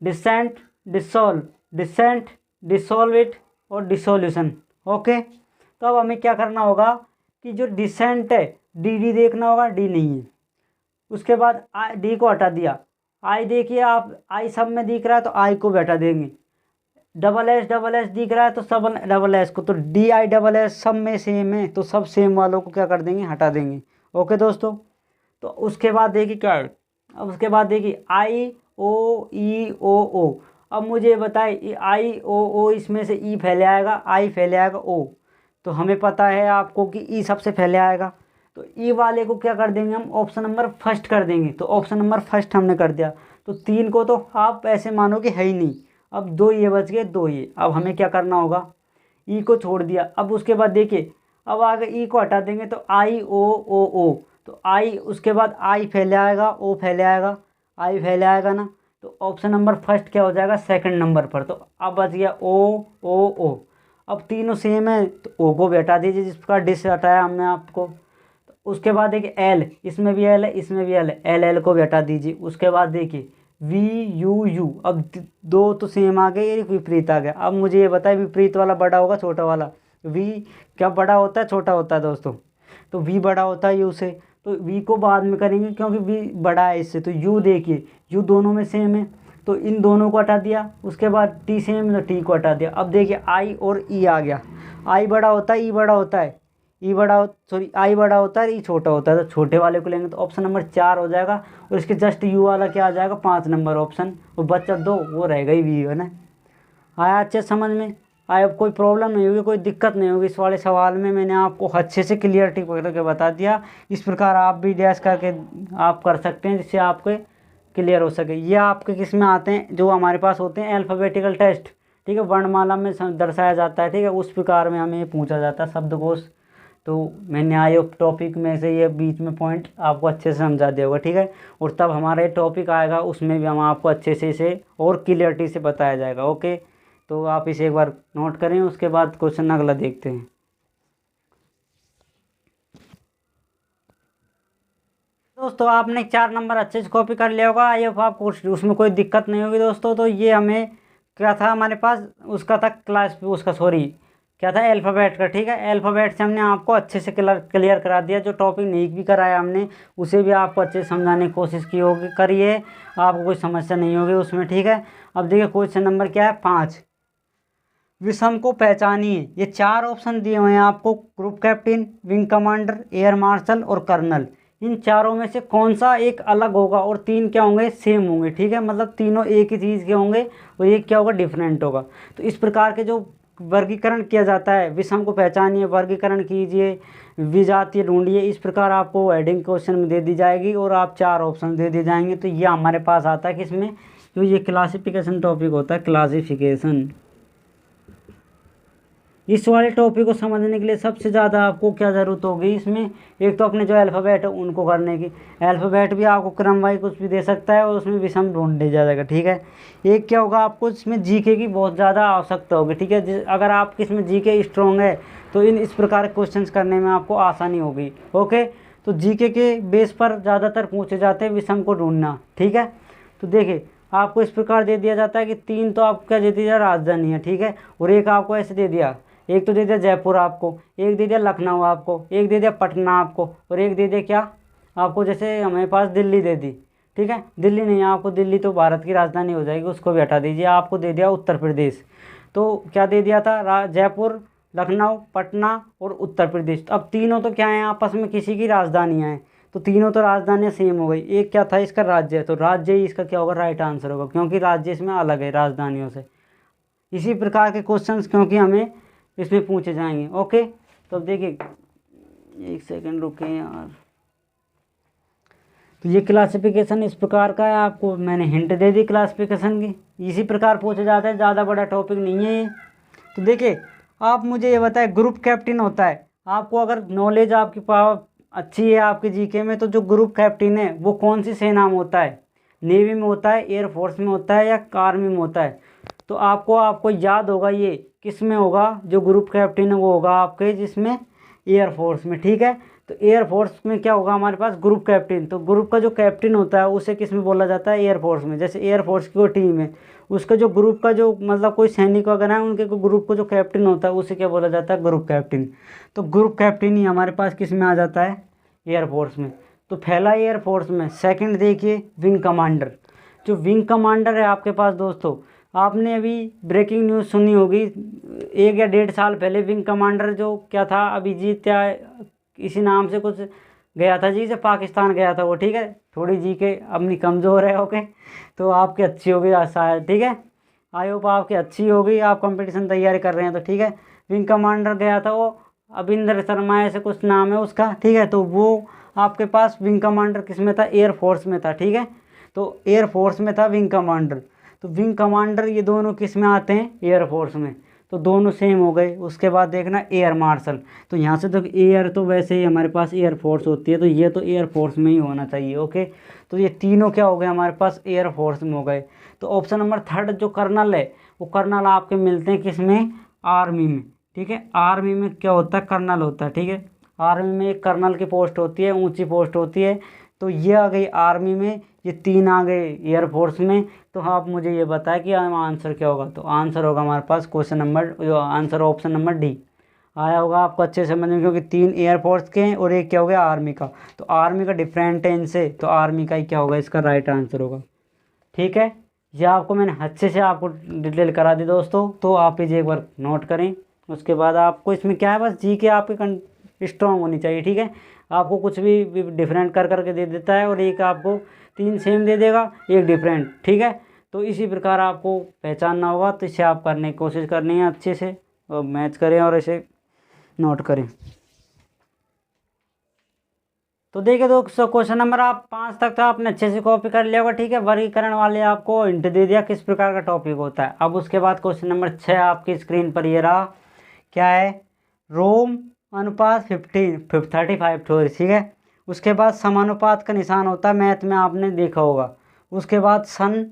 descent, dissolve, descent, dissolve it और डिसोल्यूशन, ओके। तो अब हमें क्या करना होगा कि जो डिसेंट है, डी डी देखना होगा, डी नहीं है। उसके बाद आई, डी को हटा दिया, आई देखिए आप, आई सब में दिख रहा है तो आई को भी हटा देंगे, डबल एस दिख रहा है तो सब डबल एस को, तो डी आई डबल एस सब में सेम है, तो सब सेम वालों को क्या कर देंगे, हटा देंगे, ओके दोस्तों। तो उसके बाद देखिए क्या है, अब उसके बाद देखिए आई ओ ई ओ ओ। अब मुझे बताए आई ओ इसमें से ई पहले आएगा, आई पहले आएगा, ओ, तो हमें पता है आपको कि ई सबसे पहले आएगा, तो ई वाले को क्या कर देंगे हम, ऑप्शन नंबर फर्स्ट कर देंगे, तो ऑप्शन नंबर फर्स्ट हमने कर दिया। तो 3 को तो आप ऐसे मानो कि है ही नहीं, अब 2 ये बच गए, 2 ये। अब हमें क्या करना होगा, ई को छोड़ दिया। अब उसके बाद देखिए अब आगे ई को हटा देंगे, तो आई ओ, तो आई, उसके बाद आई पहले आएगा, ओ पहले आएगा, आई पहले आएगा ना, तो ऑप्शन नंबर फर्स्ट क्या हो जाएगा, सेकंड नंबर पर। तो अब बच गया ओ ओ ओ। अब तीनों सेम है तो ओ को भी हटा दीजिए, जिस प्रकार डिस हटाया हमने आपको। तो उसके बाद देखिए एल, इसमें भी एल है, इसमें भी एल है, एल एल को भी हटा दीजिए। उसके बाद देखिए वी यू यू। अब दो तो सेम आ गए, एक विपरीत आ गया। अब मुझे ये बताए विपरीत वाला बड़ा होगा छोटा वाला? वी क्या बड़ा होता है छोटा होता है दोस्तों? तो वी बड़ा होता है यू से, तो वी को बाद में करेंगे क्योंकि वी बड़ा है इससे। तो यू देखिए, यू दोनों में सेम है तो इन दोनों को हटा दिया। उसके बाद टी सेम है तो टी को हटा दिया। अब देखिए आई और ई आ गया। आई बड़ा होता है, ई बड़ा होता है, ई बड़ा सॉरी आई बड़ा होता है, ई छोटा होता है। तो छोटे वाले को लेंगे तो ऑप्शन नंबर 4 हो जाएगा। और इसके जस्ट यू वाला क्या आ जाएगा, 5 नंबर ऑप्शन। और बच्चा 2 वो रहेगा ही वी, है ना। आया अच्छे समझ में? आया, कोई प्रॉब्लम नहीं होगी, कोई दिक्कत नहीं होगी इस वाले सवाल में। मैंने आपको अच्छे से क्लियरिटी करके बता दिया। इस प्रकार आप भी डैश करके आप कर सकते हैं जिससे आपके क्लियर हो सके। ये आपके किस में आते हैं, जो हमारे पास होते हैं अल्फ़ाबेटिकल टेस्ट, ठीक है, वर्णमाला में दर्शाया जाता है, ठीक है, उस प्रकार में हमें पूछा जाता है शब्दकोश। तो मैंने आए टॉपिक में से ये बीच में पॉइंट आपको अच्छे से समझा दिया होगा, ठीक है। और तब हमारा ये टॉपिक आएगा उसमें भी हम आपको अच्छे से इसे और क्लियरिटी से बताया जाएगा। ओके, तो आप इसे एक बार नोट करें। उसके बाद क्वेश्चन अगला देखते हैं। दोस्तों आपने 4 नंबर अच्छे से कॉपी कर लिया होगा। आई होप आपको उसमें कोई दिक्कत नहीं होगी दोस्तों। तो ये हमें क्या था हमारे पास, उसका था क्लास, उसका सॉरी क्या था, अल्फ़ाबेट का, ठीक है। अल्फ़ाबेट से हमने आपको अच्छे से क्लियर करा दिया। जो टॉपिक नहीं भी कराया हमने उसे भी आपको अच्छे से समझाने की कोशिश की होगी, करिए, आपको कोई समस्या नहीं होगी उसमें, ठीक है। अब देखिए क्वेश्चन नंबर क्या है, 5, विषम को पहचानिए। ये 4 ऑप्शन दिए हुए हैं आपको, group captain, wing commander, air marshal और कर्नल। इन चारों में से कौन सा एक अलग होगा और 3 क्या होंगे, सेम होंगे, ठीक है। मतलब तीनों एक ही चीज़ के होंगे और एक क्या होगा, डिफरेंट होगा। तो इस प्रकार के जो वर्गीकरण किया जाता है, विषम को पहचानिए, वर्गीकरण कीजिए, विजातीय ढूंढिए, इस प्रकार आपको हेडिंग क्वेश्चन में दे दी जाएगी और आप 4 ऑप्शन दे दिए जाएंगे। तो ये हमारे पास आता है किसमें, जो ये क्लासिफिकेशन टॉपिक होता है, क्लासिफिकेशन। इस वाले टॉपिक को समझने के लिए सबसे ज़्यादा आपको क्या ज़रूरत होगी इसमें, एक तो अपने जो अल्फ़ाबेट है उनको करने की। अल्फ़ाबेट भी आपको क्रम वाइज कुछ भी दे सकता है और उसमें विषम ढूंढ दिया जाएगा, ठीक है। एक क्या होगा, आपको इसमें जीके की बहुत ज़्यादा आवश्यकता होगी, ठीक है। अगर आपकी इसमें जीके स्ट्रॉन्ग है तो इस प्रकार के क्वेश्चन करने में आपको आसानी होगी। ओके, तो जीके के बेस पर ज़्यादातर पूछे जाते हैं विषम को ढूंढना, ठीक है। तो देखिए आपको इस प्रकार दे दिया जाता है कि 3 तो आपको क्या दे दिया, राजधानी है, ठीक है। और एक आपको ऐसे दे दिया, एक तो दे दिया जयपुर आपको, एक दे दिया लखनऊ आपको, एक दे दिया पटना आपको, और एक दे दिया क्या आपको, जैसे हमारे पास दिल्ली दे दी, ठीक है। दिल्ली नहीं आपको, दिल्ली तो भारत की राजधानी हो जाएगी, उसको भी हटा दीजिए। आपको दे दिया उत्तर प्रदेश। तो क्या दे दिया था, जयपुर, लखनऊ, पटना और उत्तर प्रदेश। तो अब तीनों तो क्या हैं, आपस में किसी की राजधानियाँ हैं, तो तीनों तो राजधानियाँ सेम हो गई। एक क्या था इसका, राज्य है, तो राज्य ही इसका क्या होगा, राइट आंसर होगा, क्योंकि राज्य इसमें अलग है राजधानियों से। इसी प्रकार के क्वेश्चंस क्योंकि हमें इसमें पूछे जाएंगे। ओके, तो अब देखिए, एक सेकंड रुके यार। तो ये क्लासिफिकेशन इस प्रकार का है, आपको मैंने हिंट दे दी क्लासिफिकेशन की। इसी प्रकार पूछे जाते हैं, ज़्यादा बड़ा टॉपिक नहीं है ये। तो देखिए आप मुझे ये बताएं, ग्रुप कैप्टन होता है, आपको अगर नॉलेज आपकी पावर अच्छी है आपके जीके में, तो जो ग्रुप कैप्टन है वो कौन सी सेना में होता है, नेवी में होता है, एयरफोर्स में होता है या आर्मी में होता है? तो आपको याद होगा ये किस में होगा, जो ग्रुप कैप्टन है वो होगा आपके जिसमें एयरफोर्स में, ठीक है। तो एयरफोर्स में क्या होगा हमारे पास, ग्रुप कैप्टन। तो ग्रुप का जो कैप्टन होता है उसे किस में बोला जाता है, एयरफोर्स में। जैसे एयरफोर्स की कोई टीम है, उसका जो ग्रुप का जो मतलब कोई सैनिक वगैरह है, उनके ग्रुप को जो कैप्टन होता है उसे क्या बोला जाता है, ग्रुप कैप्टन। तो ग्रुप कैप्टन ही हमारे पास किस में आ जाता है, एयरफोर्स में। तो पहला एयरफोर्स में। सेकंड देखिए विंग कमांडर। जो विंग कमांडर है आपके पास दोस्तों, आपने अभी ब्रेकिंग न्यूज़ सुनी होगी, 1 या 1.5 साल पहले विंग कमांडर जो क्या था, अभिजीत या इसी नाम से कुछ गया था जी, से पाकिस्तान गया था वो, ठीक है। थोड़ी जी के अपनी कमज़ोर है, ओके, तो आपकी अच्छी होगी शायद, ठीक है। आई होप आपकी अच्छी होगी, आप कंपटीशन तैयारी कर रहे हैं तो, ठीक है। विंग कमांडर गया था वो, अविंदर शर्मा ऐसे कुछ नाम है उसका, ठीक है। तो वो आपके पास विंग कमांडर किस में था, एयरफोर्स में था, ठीक है। तो एयरफोर्स में था विंग कमांडर। तो विंग कमांडर ये दोनों किस में आते हैं, एयरफोर्स में। तो दोनों सेम हो गए। उसके बाद देखना एयर मार्शल। तो यहाँ से तो एयर तो वैसे ही हमारे पास एयरफोर्स होती है, तो ये तो एयरफोर्स में ही होना चाहिए, ओके। तो ये तीनों क्या हो गए हमारे पास, एयरफोर्स में हो गए। तो ऑप्शन नंबर थर्ड जो कर्नल है वो कर्नल आपके मिलते हैं किस में, आर्मी में। ठीक है, आर्मी में क्या होता है, कर्नल होता है। ठीक है, आर्मी में एक कर्नल की पोस्ट होती है, ऊंची पोस्ट होती है। तो ये आ गई आर्मी में, ये 3 आ गए एयरफोर्स में। तो आप मुझे ये बताएं कि आंसर क्या होगा। तो आंसर होगा हमारे पास क्वेश्चन नंबर, जो आंसर ऑप्शन नंबर डी आया होगा आपको अच्छे समझ में, क्योंकि 3 एयरफोर्स के हैं और एक क्या हो गया, आर्मी का। तो आर्मी का डिफरेंट टेंस है, तो आर्मी का ही क्या होगा, इसका राइट आंसर होगा। ठीक है, ये आपको मैंने अच्छे से आपको डिटेल करा दी दोस्तों, तो आप इसे एक बार नोट करें। उसके बाद आपको इसमें क्या है, बस जी के आपकी स्ट्रॉन्ग होनी चाहिए। ठीक है, आपको कुछ भी डिफरेंट कर करके दे देता है, और एक आपको 3 सेम दे देगा, एक डिफरेंट। ठीक है, तो इसी प्रकार आपको पहचानना होगा। तो इसे आप करने की कोशिश करनी है अच्छे से, और मैच करें और इसे नोट करें। तो देखिए दोस्तों, क्वेश्चन नंबर आप 5 तक तो आपने अच्छे से कॉपी कर लिया होगा। ठीक है, वर्गीकरण वाले आपको हिंट दे दिया किस प्रकार का टॉपिक होता है। अब उसके बाद क्वेश्चन नंबर 6 आपकी स्क्रीन पर ये रहा, क्या है, रोम अनुपात 35:4। ठीक है, उसके बाद समानुपात का निशान होता है, मैथ में आपने देखा होगा। उसके बाद सन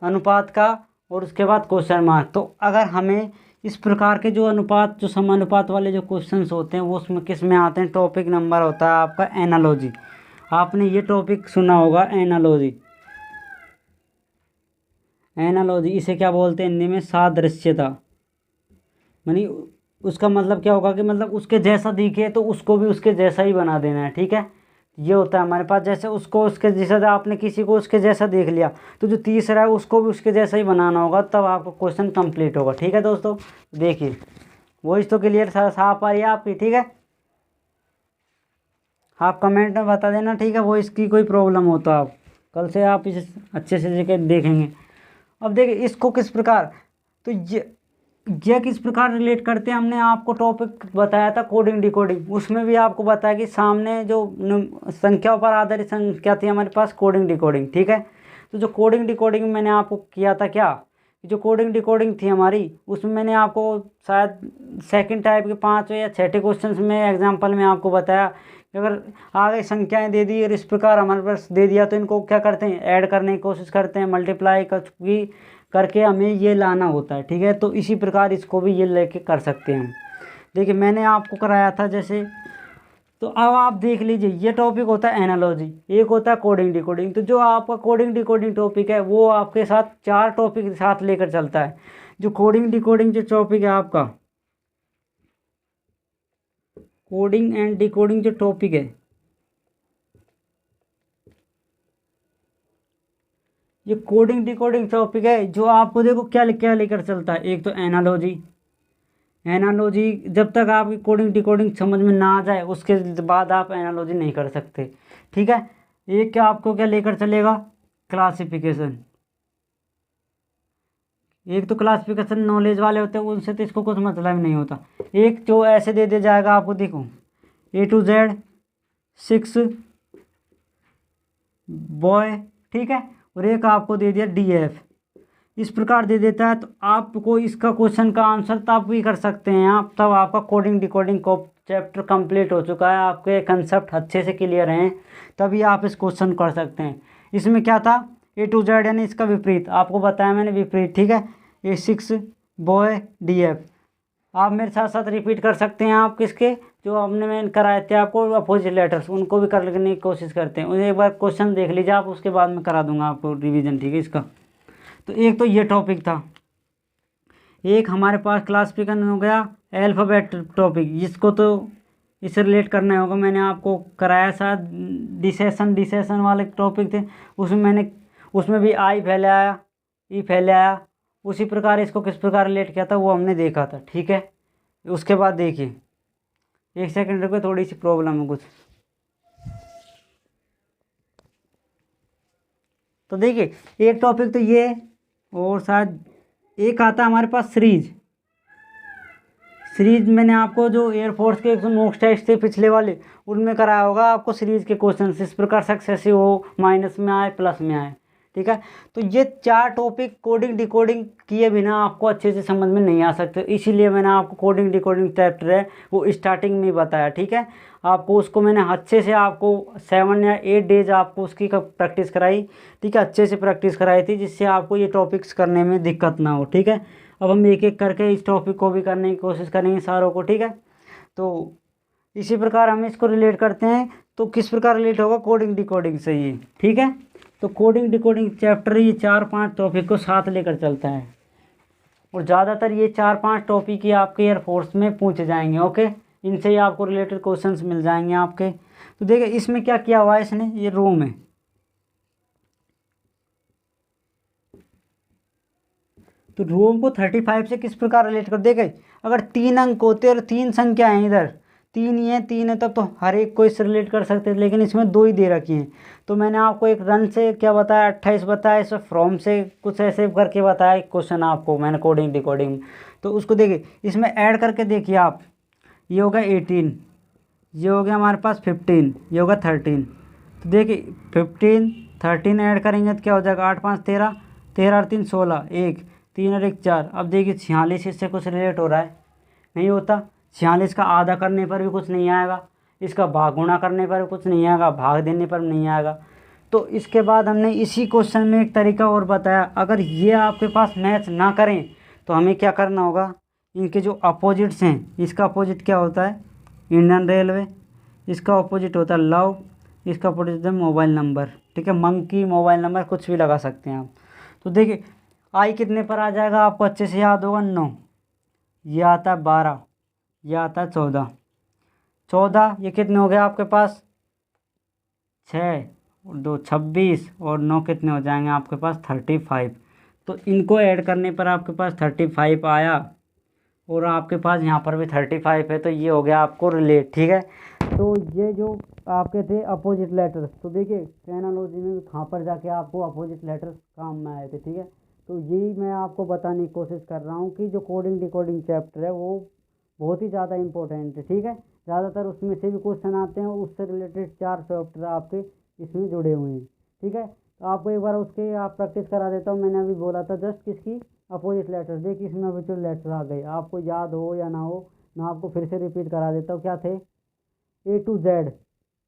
अनुपात का, और उसके बाद क्वेश्चन मार्क। तो अगर हमें इस प्रकार के जो अनुपात, जो समानुपात वाले जो क्वेश्चंस होते हैं, वो उसमें किस में आते हैं, टॉपिक नंबर होता है आपका एनालॉजी। आपने ये टॉपिक सुना होगा, एनालॉजी। एनालॉजी इसे क्या बोलते हैं हिंदी में, सादृश्यता। यानी उसका मतलब क्या होगा कि मतलब उसके जैसा दिखे तो उसको भी उसके जैसा ही बना देना है। ठीक है, ये होता है हमारे पास। जैसे उसको उसके जैसा, आपने किसी को उसके जैसा देख लिया, तो जो तीसरा है उसको भी उसके जैसा ही बनाना होगा, तब आपका क्वेश्चन कंप्लीट होगा। ठीक है दोस्तों, देखिए वॉइस तो क्लियर साफ आ रही है आपकी। ठीक है, आप कमेंट में बता देना। ठीक है, वॉइस की कोई प्रॉब्लम हो तो आप कल से आप इसे अच्छे से देखेंगे। अब देखिए इसको किस प्रकार, तो ये किस प्रकार रिलेट करते हैं, हमने आपको टॉपिक बताया था कोडिंग डिकोडिंग, उसमें भी आपको बताया कि सामने जो संख्याओं पर आधारित संख्या थी हमारे पास, कोडिंग डिकोडिंग। ठीक है, तो जो कोडिंग डिकोडिंग मैंने आपको किया था, क्या जो कोडिंग डिकोडिंग थी हमारी, उसमें मैंने आपको शायद सेकंड टाइप के 5 या 6 क्वेश्चन में एग्जाम्पल में आपको बताया कि अगर आगे संख्याएं दे दी और इस प्रकार हमारे पास दे दिया, तो इनको क्या करते हैं, ऐड करने की कोशिश करते हैं, मल्टीप्लाई करके हमें ये लाना होता है। ठीक है, तो इसी प्रकार इसको भी ये लेके कर सकते हैं। देखिए मैंने आपको कराया था जैसे, तो अब आप देख लीजिए, ये टॉपिक होता है एनालॉजी, एक होता है कोडिंग डिकोडिंग। तो जो आपका कोडिंग डिकोडिंग टॉपिक है, वो आपके साथ 4 टॉपिक के साथ लेकर चलता है। जो कोडिंग डिकोडिंग जो टॉपिक है आपका, कोडिंग एंड डिकोडिंग जो टॉपिक है, ये कोडिंग डिकोडिंग टॉपिक है, जो आपको देखो क्या क्या लेकर चलता है। एक तो एनालॉजी, एनालॉजी जब तक आपकी कोडिंग डिकोडिंग समझ में ना आ जाए, उसके बाद आप एनालॉजी नहीं कर सकते। ठीक है, एक क्या आपको क्या लेकर चलेगा, क्लासिफिकेशन। एक तो क्लासिफिकेशन नॉलेज वाले होते हैं, उनसे तो इसको कुछ मतलब नहीं होता। एक जो ऐसे दे दिया जाएगा आपको, देखो A to Z 6 बॉय। ठीक है, और एक आपको दे दिया DF, इस प्रकार दे देता है। तो आपको इसका क्वेश्चन का आंसर तब भी कर सकते हैं आप, तब आपका कोडिंग डिकोडिंग को चैप्टर कंप्लीट हो चुका है, आपके कंसेप्ट अच्छे से क्लियर हैं, तभी आप इस क्वेश्चन कर सकते हैं। इसमें क्या था, A to Z यानी इसका विपरीत आपको बताया मैंने, विपरीत। ठीक है, A6 बॉय DF। आप मेरे साथ साथ रिपीट कर सकते हैं, आप किसके जो आपने मैंने कराए थे आपको अपोजिट लेटर्स, उनको भी करने की कोशिश करते हैं। उन्हें एक बार क्वेश्चन देख लीजिए आप, उसके बाद में करा दूंगा आपको रिवीजन। ठीक है, इसका तो एक तो ये टॉपिक था। एक हमारे पास क्लासिफिकेशन हो गया, अल्फ़ाबेट टॉपिक, जिसको तो इससे रिलेट करना होगा, मैंने आपको कराया शायद डिसेशन वाले टॉपिक थे, उसमें भी आई पहले आया, ई पहले आया। उसी प्रकार इसको किस प्रकार रिलेट किया था वो हमने देखा था। ठीक है, उसके बाद देखिए, एक सेकंड रुको, थोड़ी सी प्रॉब्लम है कुछ। तो देखिए एक टॉपिक तो ये, और शायद एक आता है हमारे पास सीरीज मैंने आपको जो एयरफोर्स के 100 मॉक टेस्ट थे पिछले वाले, उनमें कराया होगा आपको सीरीज के क्वेश्चन, इस प्रकार सक्सेसिव हो, माइनस में आए, प्लस में आए। ठीक है। तो ये 4 टॉपिक कोडिंग डिकोडिंग किए बिना आपको अच्छे से समझ में नहीं आ सकते, इसीलिए मैंने आपको कोडिंग डिकोडिंग चैप्टर है वो स्टार्टिंग में ही बताया, ठीक है। आपको उसको मैंने अच्छे से आपको 7 या 8 डेज आपको उसकी प्रैक्टिस कराई, ठीक है, अच्छे से प्रैक्टिस कराई थी, जिससे आपको ये टॉपिक्स करने में दिक्कत ना हो, ठीक है। अब हम एक एक करके इस टॉपिक को भी करने की कोशिश करेंगे सारों को, ठीक है। तो इसी प्रकार हम इसको रिलेट करते हैं। तो किस प्रकार रिलेट होगा कोडिंग डिकोडिंग से ये, ठीक है। तो कोडिंग डिकोडिंग चैप्टर ये 4-5 टॉपिक को साथ लेकर चलता है, और ज़्यादातर ये 4-5 टॉपिक ही आपके एयरफोर्स में पूछे जाएंगे, ओके। इनसे ही आपको रिलेटेड क्वेश्चंस मिल जाएंगे आपके। तो देखिए इसमें क्या किया हुआ है इसने, ये रोम है, तो रोम को 35 से किस प्रकार रिलेट कर, देखे अगर 3 अंक होते और 3 संख्या हैं इधर, 3 ही है 3 है, तब तो हर एक को इससे रिलेट कर सकते हैं, लेकिन इसमें 2 ही दे रखी हैं। तो मैंने आपको एक रन से क्या बताया, 28 बताया, इसमें फ्रॉम से कुछ ऐसे करके बताया क्वेश्चन आपको मैंने कोडिंग डिकोडिंग। तो उसको देखिए इसमें ऐड करके देखिए आप, ये होगा 18, ये हो गया हमारे पास 15, ये होगा 13। तो देखिए 15 13 ऐड करेंगे तो क्या हो जाएगा, 8 5 13, 13 और 3 16, 1 3 और 1 4। अब देखिए 46 इससे कुछ रिलेट हो रहा है, नहीं होता। 46 का आधा करने पर भी कुछ नहीं आएगा, इसका भाग गुणा करने पर भी कुछ नहीं आएगा, भाग देने पर नहीं आएगा। तो इसके बाद हमने इसी क्वेश्चन में एक तरीका और बताया, अगर ये आपके पास मैच ना करें तो हमें क्या करना होगा, इनके जो अपोजिट्स हैं, इसका अपोजिट क्या होता है, इंडियन रेलवे, इसका अपोजिट होता है लव, इसका अपोजिट होता है मोबाइल नंबर, ठीक है, मंकी मोबाइल नंबर कुछ भी लगा सकते हैं आप। तो देखिए आई कितने पर आ जाएगा, आपको अच्छे से याद होगा 9, ये आता है 12, ये आता है 14, ये कितने हो गए आपके पास 6 और 2 26, और 9 कितने हो जाएंगे आपके पास 35। तो इनको ऐड करने पर आपके पास 35 आया, और आपके पास यहाँ पर भी 35 है, तो ये हो गया आपको रिलेट, ठीक है। तो ये जो आपके थे अपोजिट लेटर्स, तो देखिए एनालॉजी में कहाँ पर जाके आपको अपोजिट लेटर्स काम में आए थे, ठीक है। तो यही मैं आपको बताने की कोशिश कर रहा हूँ कि जो कोडिंग डिकोडिंग चैप्टर है वो बहुत ही ज़्यादा इंपॉर्टेंट है, ठीक है। ज़्यादातर उसमें से भी क्वेश्चन आते हैं, उससे रिलेटेड 4 चैप्टर आपके इसमें जुड़े हुए हैं, ठीक है। तो आपको एक बार उसके आप प्रैक्टिस करा देता हूँ। मैंने अभी बोला था जस्ट किसकी, अपोजिट लेटर। देखिए इसमें अपोजिट लेटर आ गए, आपको याद हो या ना हो, मैं आपको फिर से रिपीट करा देता हूँ। क्या थे, A to Z,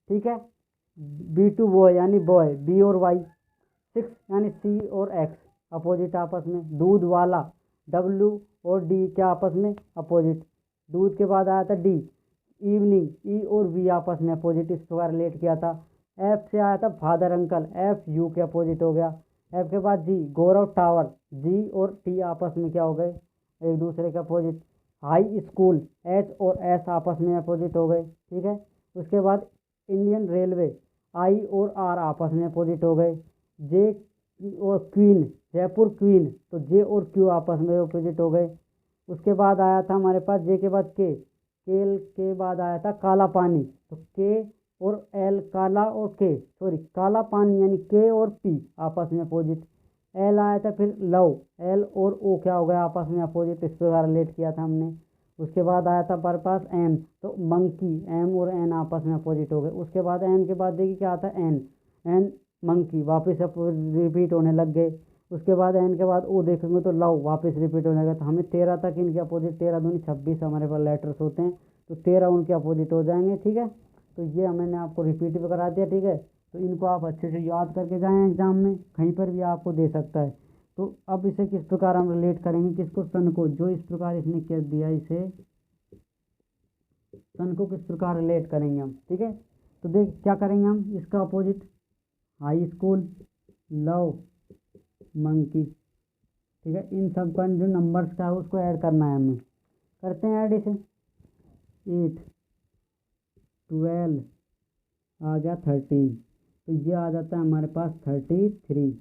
ठीक है, B to बॉय यानी बॉय, B और Y, 6 यानी C और X अपोजिट आपस में, दूध वाला W और D क्या आपस में अपोजिट, दूध के बाद आया था D, इवनिंग E और V आपस में अपोजिट, इस प्रकार रिलेट किया था। F से आया था फादर अंकल, F U के अपोजिट हो गया। F के बाद G गौरव टावर, G और T आपस में क्या हो गए, एक दूसरे के अपोजिट। हाई स्कूल H और S आपस में अपोजिट हो गए, ठीक है। उसके बाद इंडियन रेलवे I और R आपस में अपोजिट हो गए। J और क्वीन जयपुर क्वीन, तो J और Q आपस में अपोजिट हो गए। उसके बाद आया था हमारे पास J के बाद K, केल के बाद आया था काला पानी, तो K और L काला और काला पानी यानी K और P आपस में अपोजिट। L आया था फिर लव, L और O क्या हो गया आपस में अपोजिट, इस प्रकार रिलेट किया था हमने। उसके बाद आया था हमारे पास M, तो मंकी M और N आपस में अपोजिट हो गए। उसके बाद M के बाद देखिए क्या आता है N मंकी, वापस रिपीट होने लग गए। उसके बाद N के बाद O देखेंगे तो लव, वापस रिपीट होने लगा। तो हमें 13 तक इनके अपोजिट, 13 दूनी 26 हमारे पास लेटर्स होते हैं, तो 13 उनके अपोजिट हो जाएंगे, ठीक है। तो ये मैंने आपको रिपीट भी करा दिया, ठीक है। तो इनको आप अच्छे से याद करके जाएं, एग्जाम में कहीं पर भी आपको दे सकता है। तो अब इसे किस प्रकार हम रिलेट करेंगे, किसको, सन को, जो इस प्रकार इसने कर दिया, इसे सन को किस प्रकार रिलेट करेंगे हम, ठीक है। तो देख क्या करेंगे हम, इसका opposite high school, love, monkey, ठीक है। इन सब का जो नंबर्स का है उसको ऐड करना है हमें, करते हैं ऐड इसे। 8 12 आ गया 13, तो ये आ जाता है हमारे पास 33,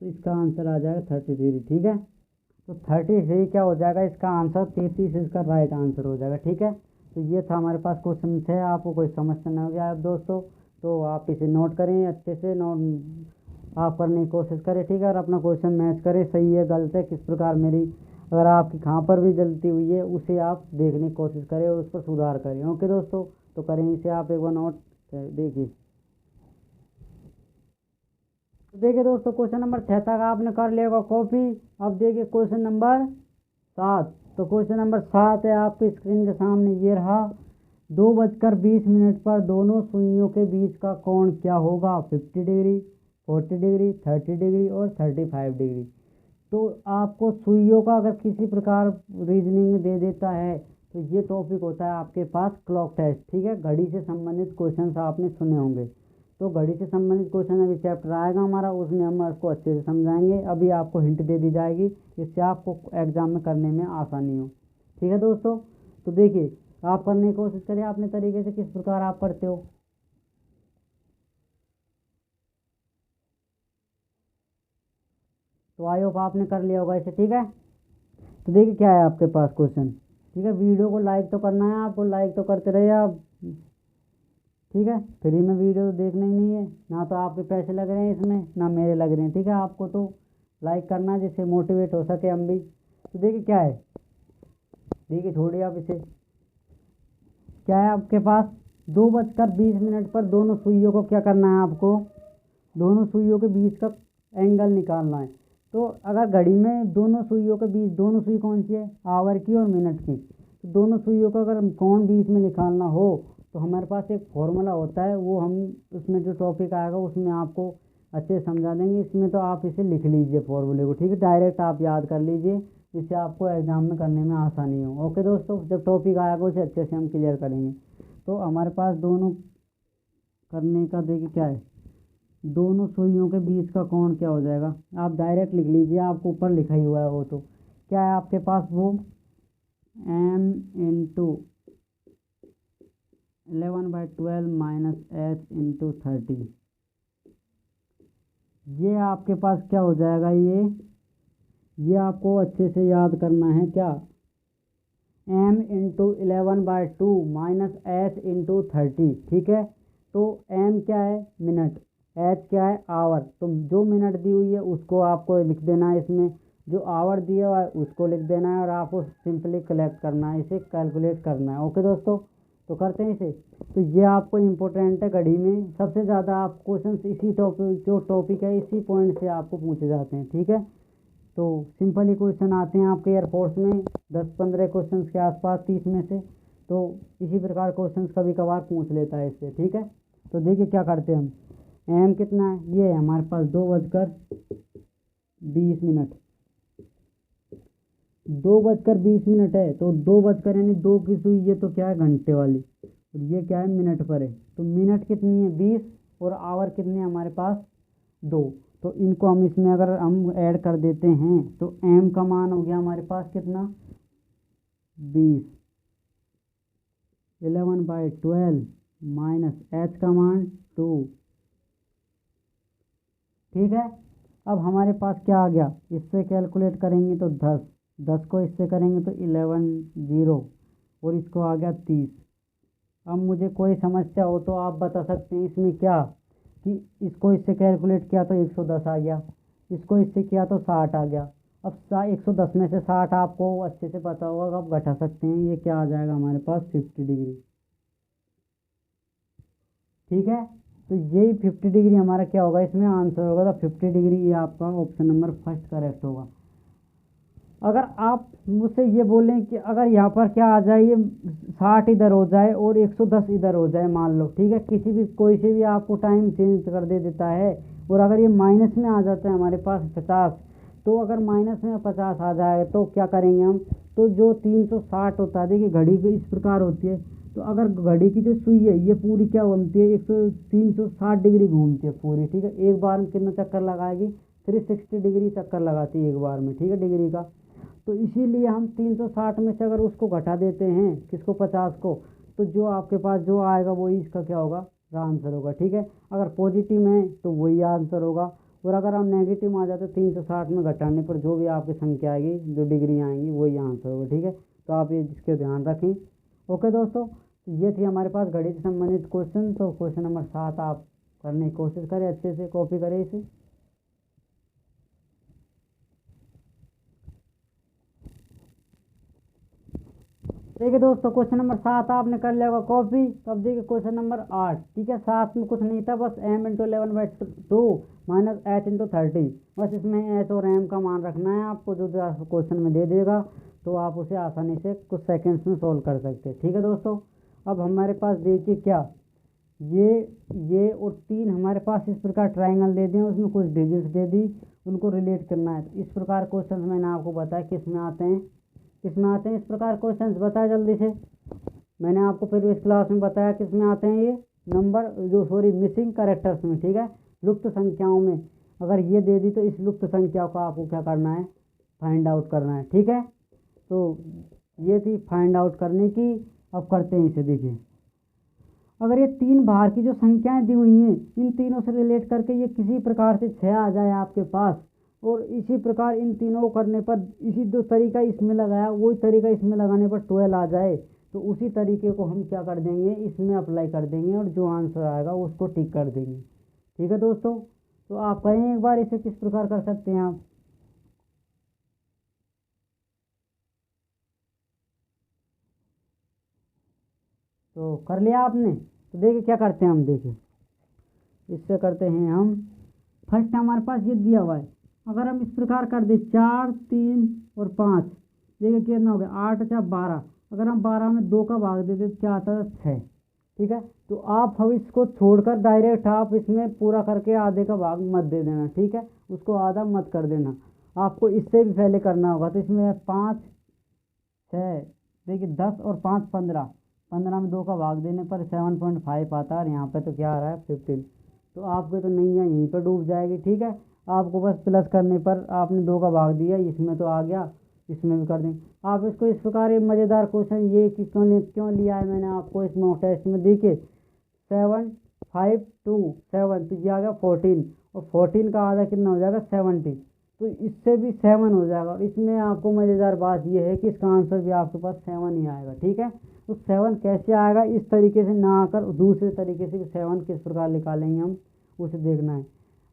तो इसका आंसर आ जाएगा 33, ठीक है। तो 33 क्या हो जाएगा इसका आंसर, 33 इसका राइट आंसर हो जाएगा, ठीक है। तो ये था हमारे पास क्वेश्चन थे, आपको कोई समस्या नहीं हो गया दोस्तों, तो आप इसे नोट करें, अच्छे से नोट आप करने की कोशिश करें, ठीक है। और अपना क्वेश्चन मैच करें, सही है गलत है, किस प्रकार मेरी अगर आपकी कहाँ पर भी गलती हुई है उसे आप देखने की कोशिश करें और उस पर सुधार करें, ओके दोस्तों। तो करें इसे आप एक बार नोट देखिए। तो देखिए दोस्तों, क्वेश्चन नंबर 6 तक आपने कर लिया होगा कॉपी। अब देखिए क्वेश्चन नंबर 7। तो क्वेश्चन नंबर 7 है आपकी स्क्रीन के सामने, ये रहा। 2:20 पर दोनों सुइयों के बीच का कोण क्या होगा? 50 डिग्री, 40 डिग्री, 30 डिग्री और 35 डिग्री। तो आपको सुइयों का अगर किसी प्रकार रीजनिंग में दे देता है तो ये टॉपिक होता है आपके पास क्लॉक टेस्ट। ठीक है, घड़ी से संबंधित क्वेश्चंस आपने सुने होंगे। तो घड़ी से संबंधित क्वेश्चन अभी चैप्टर आएगा हमारा, उसमें हम उसको अच्छे से समझाएंगे। अभी आपको हिंट दे दी जाएगी जिससे आपको एग्जाम में करने में आसानी हो। ठीक है दोस्तों, तो देखिए आप करने की कोशिश करिए अपने तरीके से, किस प्रकार आप करते हो। तो आई होप आपने कर लिया होगा इसे। ठीक है, तो देखिए क्या है आपके पास क्वेश्चन। ठीक है, वीडियो को लाइक तो करना है आपको, लाइक तो करते रहिए आप। ठीक है, फ्री में वीडियो तो देखना ही नहीं है, ना तो आपके पैसे लग रहे हैं इसमें ना मेरे लग रहे हैं। ठीक है, आपको तो लाइक करना है जिससे मोटिवेट हो सके हम भी। तो देखिए क्या है, देखिए छोड़िए आप इसे। क्या है आपके पास, 2:20 पर दोनों सुइयों को क्या करना है आपको? दोनों सुइयों के बीच का एंगल निकालना है। तो अगर घड़ी में दोनों सुइयों के बीच, दोनों सुई कौन सी है? आवर की और मिनट की। तो दोनों सुइयों का अगर कोण बीच में निकालना हो तो हमारे पास एक फॉर्मूला होता है, वो हम उसमें जो टॉपिक आएगा उसमें आपको अच्छे से समझा देंगे। इसमें तो आप इसे लिख लीजिए फॉर्मूले को। ठीक है, डायरेक्ट आप याद कर लीजिए जिससे आपको एग्जाम में करने में आसानी हो। ओके दोस्तों, जब टॉपिक आएगा उसे अच्छे से हम क्लियर करेंगे। तो हमारे पास दोनों करने का देखिए क्या है, दोनों सुइयों के बीच का कोण क्या हो जाएगा? आप डायरेक्ट लिख लीजिए, आपको ऊपर लिखा ही हुआ है वो। तो क्या है आपके पास, वो m into 11/12 minus h into 30। ये आपके पास क्या हो जाएगा, ये आपको अच्छे से याद करना है। क्या? m into 11/2 minus h into 30। ठीक है, तो m क्या है? मिनट। h क्या है? आवर। तो जो मिनट दी हुई है उसको आपको लिख देना है इसमें, जो आवर दिया हुआ है उसको लिख देना है, और आपको सिंपली कलेक्ट करना है, इसे कैलकुलेट करना है। ओके दोस्तों, तो करते हैं इसे। तो ये आपको इम्पोर्टेंट है, घड़ी में सबसे ज़्यादा आप क्वेश्चन इसी टॉपिक, जो टॉपिक है इसी पॉइंट से आपको पूछे जाते हैं। ठीक है, तो सिंपल ही क्वेश्चन आते हैं आपके एयरफोर्स में 10-15 क्वेश्चन के आसपास, 30 में से। तो इसी प्रकार क्वेश्चन कभी कभार पूछ लेता है इससे। ठीक है, तो देखिए क्या करते हैं हम। एम कितना है? ये है हमारे पास 2:20। 2:20 है, तो 2 बजकर यानी 2 की सुई, ये तो क्या है? घंटे वाली। और ये क्या है? मिनट पर है। तो मिनट कितनी है? 20। और आवर कितने हैं हमारे पास? 2। तो इनको हम इसमें अगर हम ऐड कर देते हैं तो m का मान हो गया हमारे पास कितना? 20। 11/12 माइनस h का मान 2। ठीक है, अब हमारे पास क्या आ गया? इससे कैलकुलेट करेंगे तो 10, 10 को इससे करेंगे तो 11 0, और इसको आ गया 30। अब मुझे कोई समस्या हो तो आप बता सकते हैं इसमें क्या, कि इसको इससे कैलकुलेट किया तो 110 आ गया, इसको इससे किया तो 60 आ गया। अब 110 में से 60 आपको अच्छे से पता होगा, आप घटा सकते हैं। ये क्या आ जाएगा हमारे पास? 50 डिग्री। ठीक है, तो यही 50 डिग्री हमारा क्या होगा, इसमें आंसर होगा। तो 50 डिग्री ये आपका ऑप्शन नंबर फर्स्ट करेक्ट होगा। अगर आप मुझसे ये बोलें कि अगर यहाँ पर क्या आ जाए, ये 60 इधर हो जाए और 110 इधर हो जाए, मान लो। ठीक है, किसी भी कोई से भी आपको टाइम चेंज कर दे देता है, और अगर ये माइनस में आ जाता है हमारे पास 50, तो अगर माइनस में 50 आ जाए तो क्या करेंगे हम? तो जो 360 होता है, देखिए घड़ी भी इस प्रकार होती है। तो अगर घड़ी की जो सुई है ये पूरी क्या बनती है, 360 डिग्री घूमती है पूरी। ठीक है, एक बार में कितना चक्कर लगाएगी? 360 डिग्री चक्कर लगाती है एक बार में। ठीक है, डिग्री का। तो इसीलिए हम 360 में से अगर उसको घटा देते हैं, किसको? 50 को, तो जो आपके पास जो आएगा वही इसका क्या होगा? आंसर होगा। ठीक है, अगर पॉजिटिव है तो वही आंसर होगा, और अगर हम नेगेटिव में आ जाते 360 में घटाने पर जो भी आपकी संख्या आएगी, जो डिग्री आएंगी, वही आंसर होगा। ठीक है, तो आप ये इसके ध्यान रखें। ओके दोस्तों, तो ये थी हमारे पास घड़ी से संबंधित क्वेश्चन। तो क्वेश्चन नंबर 7 आप करने की कोशिश करें, अच्छे से कॉपी करें इसे। देखिए दोस्तों, क्वेश्चन नंबर 7 आपने कर लिया होगा कॉपी। तो अब देखिए क्वेश्चन नंबर 8, ठीक है। 7 में कुछ नहीं था, बस m into 11/2 minus h into 30। बस इसमें h और m का मान रखना है आपको, जो क्वेश्चन में दे देगा तो आप उसे आसानी से कुछ सेकंड्स में सोल्व कर सकते हैं, ठीक है दोस्तों। अब हमारे पास देखिए क्या, ये और 3 हमारे पास इस प्रकार ट्राइंगल दे दिए, उसमें कुछ डिजिट्स दे दी, उनको रिलेट करना है। तो इस प्रकार क्वेश्चन मैंने आपको बताया किस में आते हैं, इस प्रकार क्वेश्चंस बताया जल्दी से। मैंने आपको प्रीवियस क्लास में बताया किस में आते हैं, ये नंबर मिसिंग कैरेक्टर्स में, ठीक है, लुप्त संख्याओं में। अगर ये दे दी तो इस लुप्त संख्या को आपको क्या करना है, फाइंड आउट करना है, ठीक है। तो ये थी फाइंड आउट करने की। अब करते हैं इसे। देखिए, अगर ये 3 बाहर की जो संख्याएं दी हुई हैं, इन तीनों से रिलेट करके ये किसी प्रकार से 6 आ जाए आपके पास, और इसी प्रकार इन तीनों को करने पर इसी जो तरीका इसमें लगाया वही तरीका इसमें लगाने पर 12 आ जाए, तो उसी तरीके को हम क्या कर देंगे, इसमें अप्लाई कर देंगे और जो आंसर आएगा उसको टिक कर देंगे, ठीक है दोस्तों। तो आप कहें एक बार इसे किस प्रकार कर सकते हैं आप। तो कर लिया आपने। तो देखिए क्या करते हैं हम, देखिए इससे करते हैं हम। फर्स्ट हमारे पास ये दिया हुआ है, अगर हम इस प्रकार कर दे 4, 3 और 5, देखिए कितना हो गया 8 × 12। अगर हम 12 में 2 का भाग देते तो क्या आता है 6, ठीक है। तो आप हम इसको छोड़कर डायरेक्ट आप इसमें पूरा करके आधे का भाग मत दे देना, ठीक है, उसको आधा मत कर देना, आपको इससे भी पहले करना होगा। तो इसमें 5, 6, देखिए 10 और 5 15, 15 में 2 का भाग देने पर 7.5 आता है, और यहाँ पे तो क्या आ रहा है 15। तो आपको तो नहीं है, यहीं पर डूब जाएगी, ठीक है। आपको बस प्लस करने पर आपने 2 का भाग दिया, इसमें तो आ गया, इसमें भी कर देंगे। आप इसको इस प्रकार एक मज़ेदार क्वेश्चन ये कि क्यों लिया है मैंने आपको इस मॉक टेस्ट में, देखिए 7, 5, 2, 7, तो ये आ गया 14, और 14 का आधा कितना हो जाएगा 70, तो इससे भी 7 हो जाएगा। और इसमें आपको मज़ेदार बात यह है कि इसका आंसर भी आपके पास 7 ही आएगा, ठीक है। तो 7 कैसे आएगा, इस तरीके से ना आकर दूसरे तरीके से भी 7 किस प्रकार निकालेंगे हम, उसे देखना है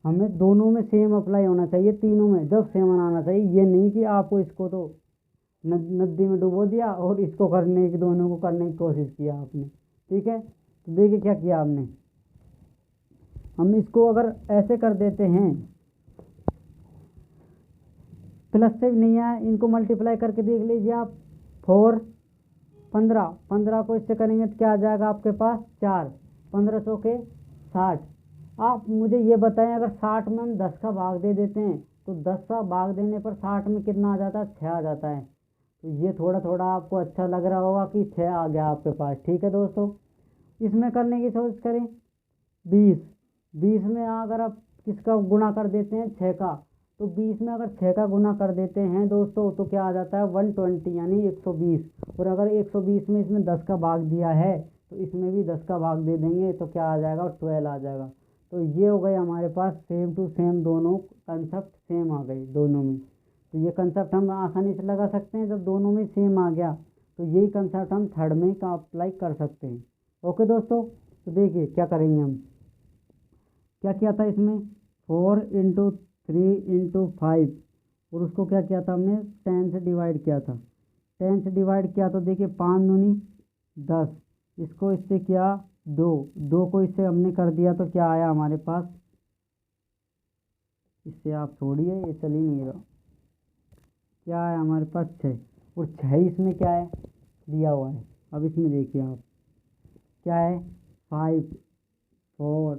हमें। दोनों में सेम अप्लाई होना चाहिए, तीनों में जब 7 आना चाहिए। ये नहीं कि आपको इसको तो नदी में डुबो दिया और इसको करने की, दोनों को करने की कोशिश किया आपने, ठीक है। तो देखिए क्या किया आपने, हम इसको अगर ऐसे कर देते हैं, प्लस से भी नहीं आया, इनको मल्टीप्लाई करके देख लीजिए आप। 4, 15 को इससे करेंगे तो क्या आ जाएगा आपके पास 4, 15 सौ के 60। आप मुझे ये बताएं, अगर 60 में हम 10 का भाग दे देते हैं तो 10 का भाग देने पर 60 में कितना आ जाता है, 6 आ जाता है। तो ये थोड़ा थोड़ा आपको अच्छा लग रहा होगा कि 6 आ गया आपके पास, ठीक है दोस्तों। इसमें करने की कोशिश करें 20 में अगर आप किसका गुणा कर देते हैं 6 का, तो 20 में अगर 6 का गुना कर देते हैं दोस्तों तो क्या आ जाता है 120, यानी 120। और अगर 120 में इसमें 10 का भाग दिया है तो इसमें भी 10 का भाग दे देंगे, तो क्या आ जाएगा 12 आ जाएगा। तो ये हो गए हमारे पास सेम टू सेम, दोनों कंसेप्ट सेम आ गए दोनों में। तो ये कंसेप्ट हम आसानी से लगा सकते हैं, जब दोनों में सेम आ गया तो यही कंसेप्ट हम थर्ड में का अप्लाई कर सकते हैं। ओके दोस्तों, तो देखिए क्या करेंगे हम, क्या किया था इसमें 4 × 3 × 5, और उसको क्या किया था हमने 10 से डिवाइड किया था। 10 से डिवाइड किया तो देखिए 5 दूनी 10, इसको इससे किया 2 को इससे हमने कर दिया तो क्या आया हमारे पास, इससे आप छोड़िए ये चल ही नहीं रहा, क्या है हमारे पास 6, और 6 इसमें क्या है दिया हुआ है। अब इसमें देखिए आप क्या है 5, 4,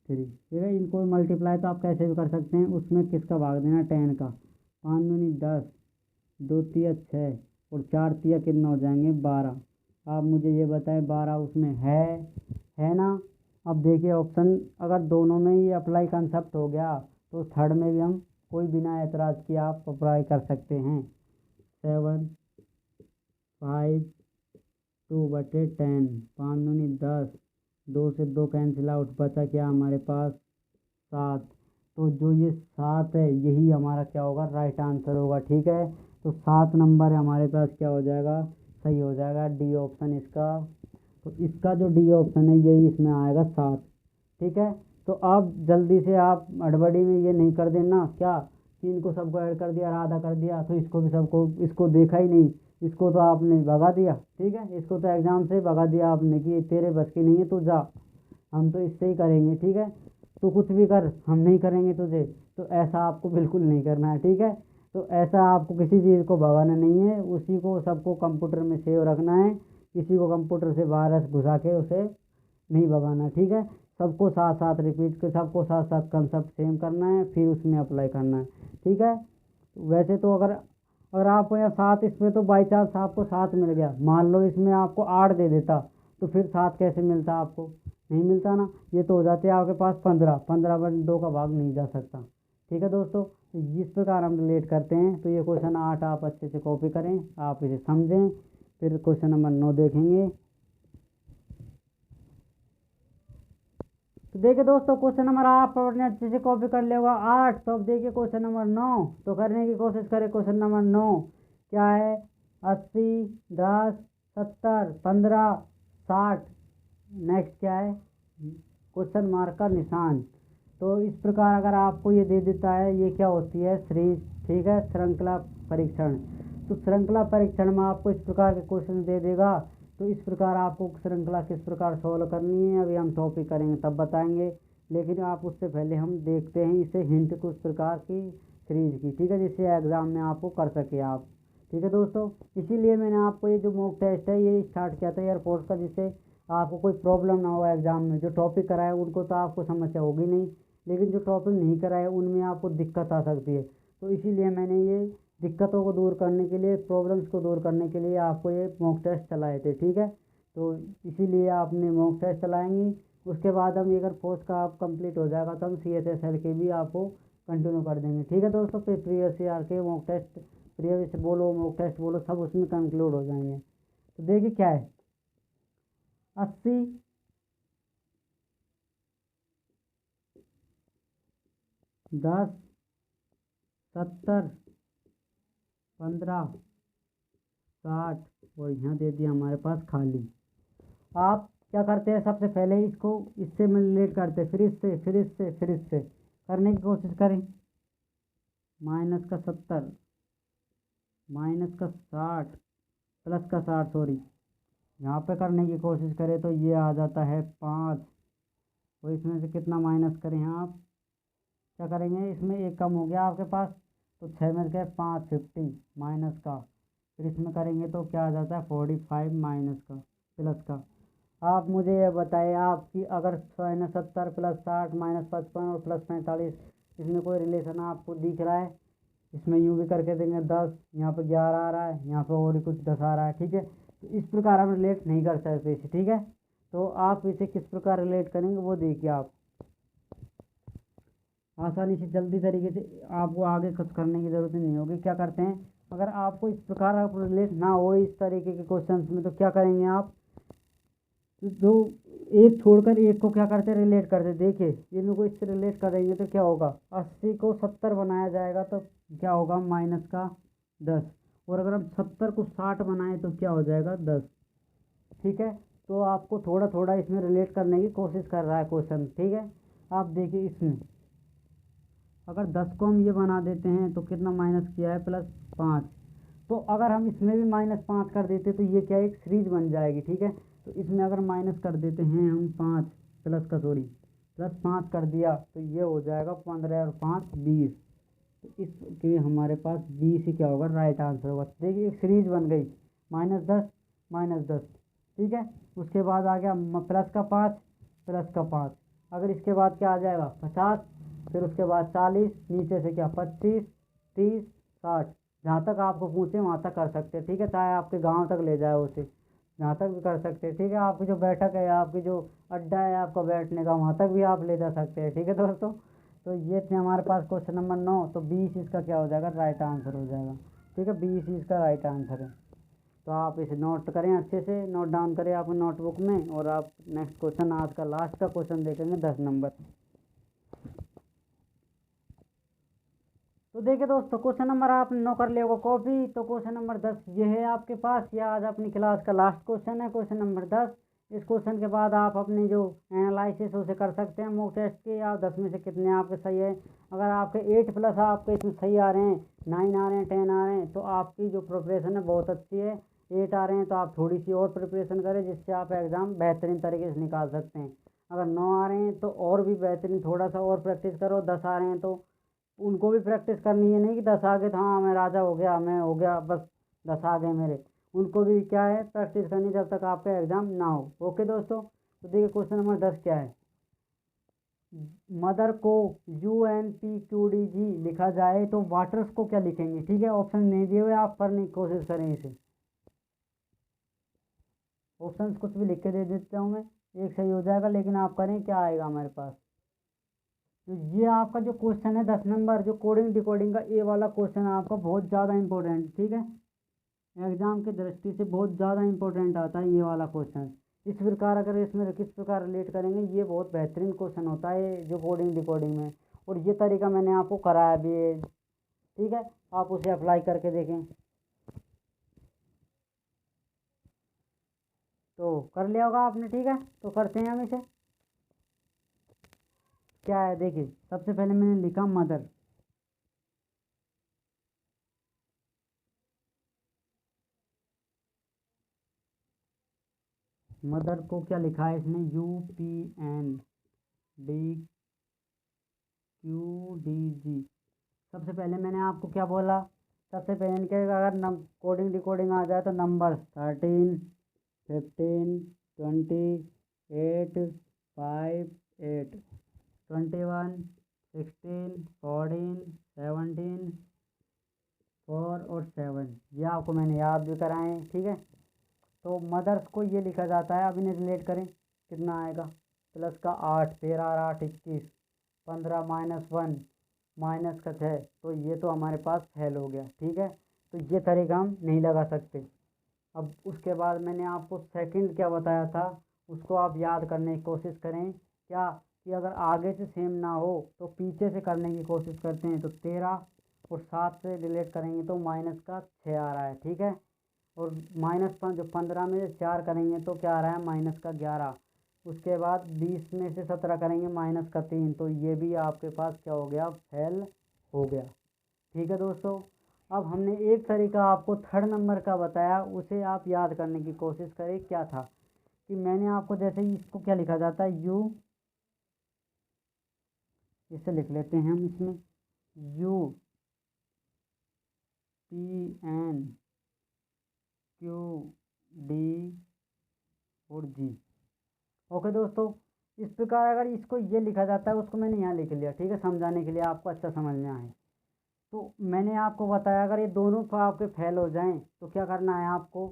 3, ठीक है। इनको मल्टीप्लाई तो आप कैसे भी कर सकते हैं, उसमें किसका भाग देना 10 का, 5 दूनी 10, 2 तिया 6, और 4 तिया कितना हो जाएंगे 12। आप मुझे ये बताएं 12 उसमें है ना। अब देखिए ऑप्शन, अगर दोनों में ये अप्लाई कंसेप्ट हो गया तो थर्ड में भी हम कोई बिना एतराज़ किए आप अप्लाई कर सकते हैं। 7, 5, 2/10, 5 दूनी 10, 2 से 2 कैंसिल आउट, बचा क्या हमारे पास 7। तो जो ये 7 है यही हमारा क्या होगा, राइट आंसर होगा, ठीक है। तो 7 नंबर हमारे पास क्या हो जाएगा, सही हो जाएगा, डी ऑप्शन इसका। तो इसका जो डी ऑप्शन है यही इसमें आएगा 7, ठीक है। तो आप जल्दी से आप हड़बड़ी में ये नहीं कर देना क्या कि इनको सबको ऐड कर दिया, आधा कर दिया, तो इसको भी सबको, इसको देखा ही नहीं, इसको तो आपने भगा दिया। ठीक है, इसको तो एग्ज़ाम से भगा दिया आपने कि तेरे बस की नहीं है, तो जा, हम तो इससे ही करेंगे। ठीक है, तो कुछ भी कर, हम नहीं करेंगे तुझे। तो ऐसा आपको बिल्कुल नहीं करना है। ठीक है, तो ऐसा आपको किसी चीज़ को भगाना नहीं है, उसी को सबको कंप्यूटर में सेव रखना है। किसी को कंप्यूटर से वायरस घुसा के उसे नहीं भगाना। ठीक है, सबको साथ साथ रिपीट कर, सबको साथ साथ कंसेप्ट सेम करना है, फिर उसमें अप्लाई करना है। ठीक है, वैसे तो अगर अगर आपको यहाँ 7, इसमें तो बाई चांस आपको 7 मिल गया, मान लो इसमें आपको 8 दे देता, तो फिर 7 कैसे मिलता आपको? नहीं मिलता ना। ये तो हो जाते हैं आपके पास 15, 15 में 2 का भाग नहीं जा सकता। ठीक है दोस्तों, तो जिस प्रकार हम रिलेट करते हैं, तो ये क्वेश्चन 8 आप अच्छे से कॉपी करें, आप इसे समझें। फिर क्वेश्चन नंबर 9 देखेंगे। तो देखिए दोस्तों, क्वेश्चन नंबर आप अपने अच्छे से कॉपी कर लेगा 8। तो अब देखिए क्वेश्चन नंबर 9, तो करने की कोशिश करें। क्वेश्चन नंबर 9 क्या है? 80, 10, 70, 15, 60। नेक्स्ट क्या है? क्वेश्चन मार्क का निशान। तो इस प्रकार अगर आपको ये दे देता है, ये क्या होती है? सीरीज। ठीक है, श्रृंखला परीक्षण। तो श्रृंखला परीक्षण में आपको इस प्रकार के क्वेश्चन दे देगा, तो इस प्रकार आपको श्रृंखला किस प्रकार सॉल्व करनी है, अभी हम टॉपिक करेंगे तब बताएंगे। लेकिन आप उससे पहले हम देखते हैं इसे हिंट कुछ प्रकार की सीरीज की। ठीक है, जिससे एग्ज़ाम में आपको कर सके आप। ठीक है दोस्तों, इसीलिए मैंने आपको ये जो मॉक टेस्ट है ये स्टार्ट किया था एयरपोर्ट का, जिससे आपको कोई प्रॉब्लम ना हो एग्ज़ाम में। जो टॉपिक कराए उनको तो आपको समस्या होगी नहीं, लेकिन जो टॉपिक नहीं कराए उनमें आपको दिक्कत आ सकती है। तो इसीलिए मैंने ये दिक्कतों को दूर करने के लिए, प्रॉब्लम्स को दूर करने के लिए आपको ये मॉक टेस्ट चलाए थे। ठीक है, तो इसीलिए आपने मॉक टेस्ट चलाएंगे। उसके बाद हम अगर पोस्ट का आप कंप्लीट हो जाएगा तो हम CSSL के भी आपको कंटिन्यू कर देंगे। ठीक है दोस्तों, फिर प्रीवियस ईयर के मॉक टेस्ट, प्रीवियस बोलो, मॉक टेस्ट बोलो, सब उसमें कंक्लूड हो जाएंगे। तो देखिए क्या है, 80, 10, 70, 15, 60, और यहाँ दे दिया हमारे पास खाली। आप क्या करते हैं, सबसे पहले इसको इससे में रिलेट करते हैं, फिर इससे, फिर इससे, फिर इससे करने की कोशिश करें। माइनस का 70, माइनस का 60, प्लस का 60, सॉरी, यहाँ पे करने की कोशिश करें तो ये आ जाता है 5। और इसमें से कितना माइनस करें आप? क्या करेंगे, इसमें एक कम हो गया आपके पास, तो 6 में से 5, 50 माइनस का। फिर इसमें करेंगे तो क्या आ जाता है? 45 माइनस का, प्लस का। आप मुझे ये बताइए, आपकी अगर माइनस 70 प्लस 60 माइनस 55 और प्लस 45, इसमें कोई रिलेशन आपको दिख रहा है? इसमें यूँ भी करके देंगे 10, यहाँ पे 11 आ रहा है, यहाँ पे और ही कुछ 10 आ रहा है। ठीक है, तो इस प्रकार हम रिलेट नहीं कर सकते इसे। ठीक है, तो आप इसे किस प्रकार रिलेट करेंगे वो देखिए आप आसानी से, जल्दी तरीके से। आपको आगे कुछ करने की ज़रूरत नहीं होगी। क्या करते हैं, अगर आपको इस प्रकार आप रिलेट ना हो इस तरीके के क्वेश्चंस में, तो क्या करेंगे आप, जो एक छोड़कर एक को क्या करते, रिलेट करते। देखिए इनको को इससे रिलेट करेंगे तो क्या होगा, 80 को 70 बनाया जाएगा तो क्या होगा, माइनस का 10। और अगर हम 70 को 60 बनाए तो क्या हो जाएगा, 10। ठीक है, तो आपको थोड़ा थोड़ा इसमें रिलेट करने की कोशिश कर रहा है क्वेश्चन। ठीक है, आप देखिए इसमें अगर 10 को हम ये बना देते हैं तो कितना माइनस किया है, +5। तो अगर हम इसमें भी -5 कर देते तो ये क्या, एक सीरीज बन जाएगी। ठीक है, तो इसमें अगर माइनस कर देते हैं हम 5, प्लस का सॉरी +5 कर दिया तो ये हो जाएगा 15 और 5 20। तो इसके हमारे पास 20 ही क्या होगा, राइट आंसर होगा। देखिए एक सीरीज बन गई, -10, -10। ठीक है, उसके बाद आ गया प्लस का 5, प्लस का 5। अगर इसके बाद क्या आ जाएगा, 50, फिर उसके बाद 40, नीचे से क्या 25, 30, 60। जहाँ तक आपको पूछे वहाँ तक कर सकते हैं। ठीक है, चाहे आपके गांव तक ले जाए उसे, जहाँ तक भी कर सकते हैं। ठीक है, आपकी जो बैठक है, आपकी जो अड्डा है आपका बैठने का, वहाँ तक भी आप ले जा सकते हैं। ठीक है दोस्तों, तो ये थे हमारे पास क्वेश्चन नंबर 9। तो 20 इसका क्या हो जाएगा, राइट आंसर हो जाएगा। ठीक है, 20 इसका राइट आंसर है। तो आप इसे नोट करें, अच्छे से नोट डाउन करें अपने नोटबुक में, और आप नेक्स्ट क्वेश्चन, आज का लास्ट का क्वेश्चन देखेंगे 10 नंबर। तो देखिए दोस्तों, क्वेश्चन नंबर आपने 9 कर लिया होगा कॉपी। तो क्वेश्चन नंबर 10 ये है आपके पास, यह आज अपनी क्लास का लास्ट क्वेश्चन है, क्वेश्चन नंबर 10। इस क्वेश्चन के बाद आप अपनी जो एनालिसिस उसे कर सकते हैं मॉक टेस्ट के, या 10 में से कितने आपके सही है। अगर आपके 8+ आपके इसमें सही आ रहे हैं, 9 आ रहे हैं, 10 आ रहे हैं, तो आपकी जो प्रिपरेशन है बहुत अच्छी है। 8 आ रहे हैं तो आप थोड़ी सी और प्रिपरेशन करें, जिससे आप एग्ज़ाम बेहतरीन तरीके से निकाल सकते हैं। अगर 9 आ रहे हैं तो और भी बेहतरीन थोड़ा सा और प्रैक्टिस करो। 10 आ रहे हैं तो उनको भी प्रैक्टिस करनी है, नहीं कि 10 आ गए तो हाँ मैं राजा हो गया, मैं हो गया, बस 10 आ गए मेरे। उनको भी क्या है, प्रैक्टिस करनी जब तक आपका एग्ज़ाम ना हो। ओके दोस्तों, तो देखिए क्वेश्चन नंबर 10 क्या है। मदर को UNPQDG लिखा जाए तो वाटर्स को क्या लिखेंगे। ठीक है, ऑप्शन नहीं दिए हुए, आप पढ़ने की कोशिश करें इसे। ऑप्शंस कुछ भी लिख के दे देता हूँ मैं, एक सही हो जाएगा, लेकिन आप करें क्या आएगा हमारे पास। तो ये आपका जो क्वेश्चन है 10 नंबर, जो कोडिंग डिकोडिंग का ये वाला क्वेश्चन है आपका बहुत ज़्यादा इंपॉर्टेंट। ठीक है, एग्जाम की दृष्टि से बहुत ज़्यादा इंपॉर्टेंट आता है ये वाला क्वेश्चन। इस प्रकार अगर इसमें किस प्रकार रिलेट करेंगे, ये बहुत बेहतरीन क्वेश्चन होता है जो कोडिंग डिकोडिंग में। और ये तरीका मैंने आपको कराया भी है। ठीक है, आप उसे अप्लाई करके देखें। तो कर लिया होगा आपने। ठीक है, तो करते हैं हम इसे। क्या है देखिए, सबसे पहले मैंने लिखा मदर। मदर को क्या लिखा है इसने, UPNDQDG। सबसे पहले मैंने आपको क्या बोला, सबसे पहले के अगर कोडिंग डिकोडिंग आ जाए तो नंबर 13, 15, 20, 8, 5, 8, 21, 16, 14, 17, 4 और 7, ये आपको मैंने याद भी कराए हैं। ठीक है, तो मदर्स को ये लिखा जाता है, अब इन्हें रिलेट करें कितना आएगा, प्लस का 8, 13 और 8 21, 15 -1 माइनस का 6, तो ये तो हमारे पास फेल हो गया। ठीक है, तो ये तरीका हम नहीं लगा सकते। अब उसके बाद मैंने आपको सेकंड क्या बताया था, उसको आप याद करने की कोशिश करें। क्या कि अगर आगे से सेम ना हो तो पीछे से करने की कोशिश करते हैं। तो 13 और 7 से रिलेट करेंगे तो माइनस का 6 आ रहा है। ठीक है, और जो 15 में से 4 करेंगे तो क्या आ रहा है, माइनस का 11। उसके बाद 20 में से 17 करेंगे, माइनस का 3, तो ये भी आपके पास क्या हो गया, फेल हो गया। ठीक है दोस्तों, अब हमने एक तरीका आपको थर्ड नंबर का बताया, उसे आप याद करने की कोशिश करें। क्या था कि मैंने आपको जैसे ही इसको क्या लिखा जाता है, इसे लिख लेते हैं हम इसमें, UPNQD और G। ओके दोस्तों, इस प्रकार अगर इसको ये लिखा जाता है, उसको मैंने यहाँ लिख लिया। ठीक है, समझाने के लिए, आपको अच्छा समझ में आए। तो मैंने आपको बताया अगर ये दोनों आपके फेल हो जाएं तो क्या करना है आपको,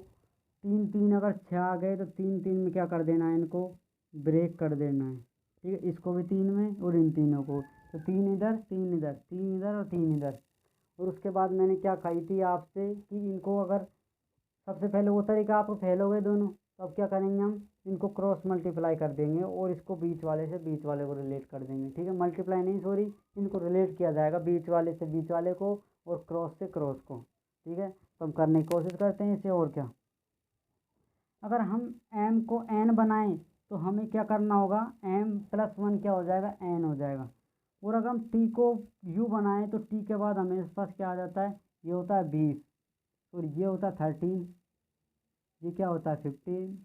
3 3 अगर 6 आ गए तो 3 3 में क्या कर देना है, इनको ब्रेक कर देना है। ठीक है, इसको भी 3 में और इन तीनों को, तो 3 इधर 3 इधर 3 इधर और 3 इधर। और उसके बाद मैंने क्या कही थी आपसे कि इनको अगर सबसे पहले वो तरीका आप फेल हो गए दोनों, तो अब क्या करेंगे, हम इनको क्रॉस मल्टीप्लाई कर देंगे और इसको बीच वाले से बीच वाले को रिलेट कर देंगे। ठीक है, मल्टीप्लाई नहीं सॉरी, इनको रिलेट किया जाएगा बीच वाले से बीच वाले को और क्रॉस से क्रॉस को। ठीक है, तो हम करने की कोशिश करते हैं इसे। और क्या, अगर हम m को n बनाएं तो हमें क्या करना होगा, m+1 क्या हो जाएगा, n हो जाएगा। और अगर हम t को u बनाएं तो t के बाद हमें इस पास क्या आ जाता है, ये होता है 20 और ये होता है 13, ये क्या होता है 15,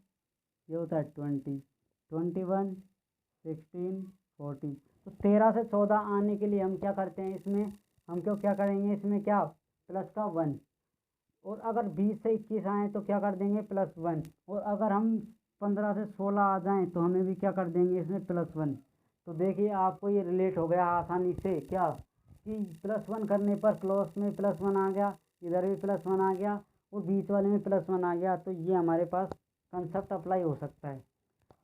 ये होता है 20, 21, 16, 14। तो 13 से 14 आने के लिए हम क्या करते हैं इसमें, हम क्यों क्या करेंगे इसमें, क्या प्लस का 1। और अगर 20 से 21 आए तो क्या कर देंगे, +1। और अगर हम 15 से 16 आ जाएं तो हमें भी क्या कर देंगे इसमें, +1। तो देखिए आपको ये रिलेट हो गया आसानी से, क्या कि +1 करने पर क्लोज में +1 आ गया, इधर भी +1 आ गया और बीच वाले में +1 आ गया। तो ये हमारे पास कंसेप्ट अप्लाई हो सकता है।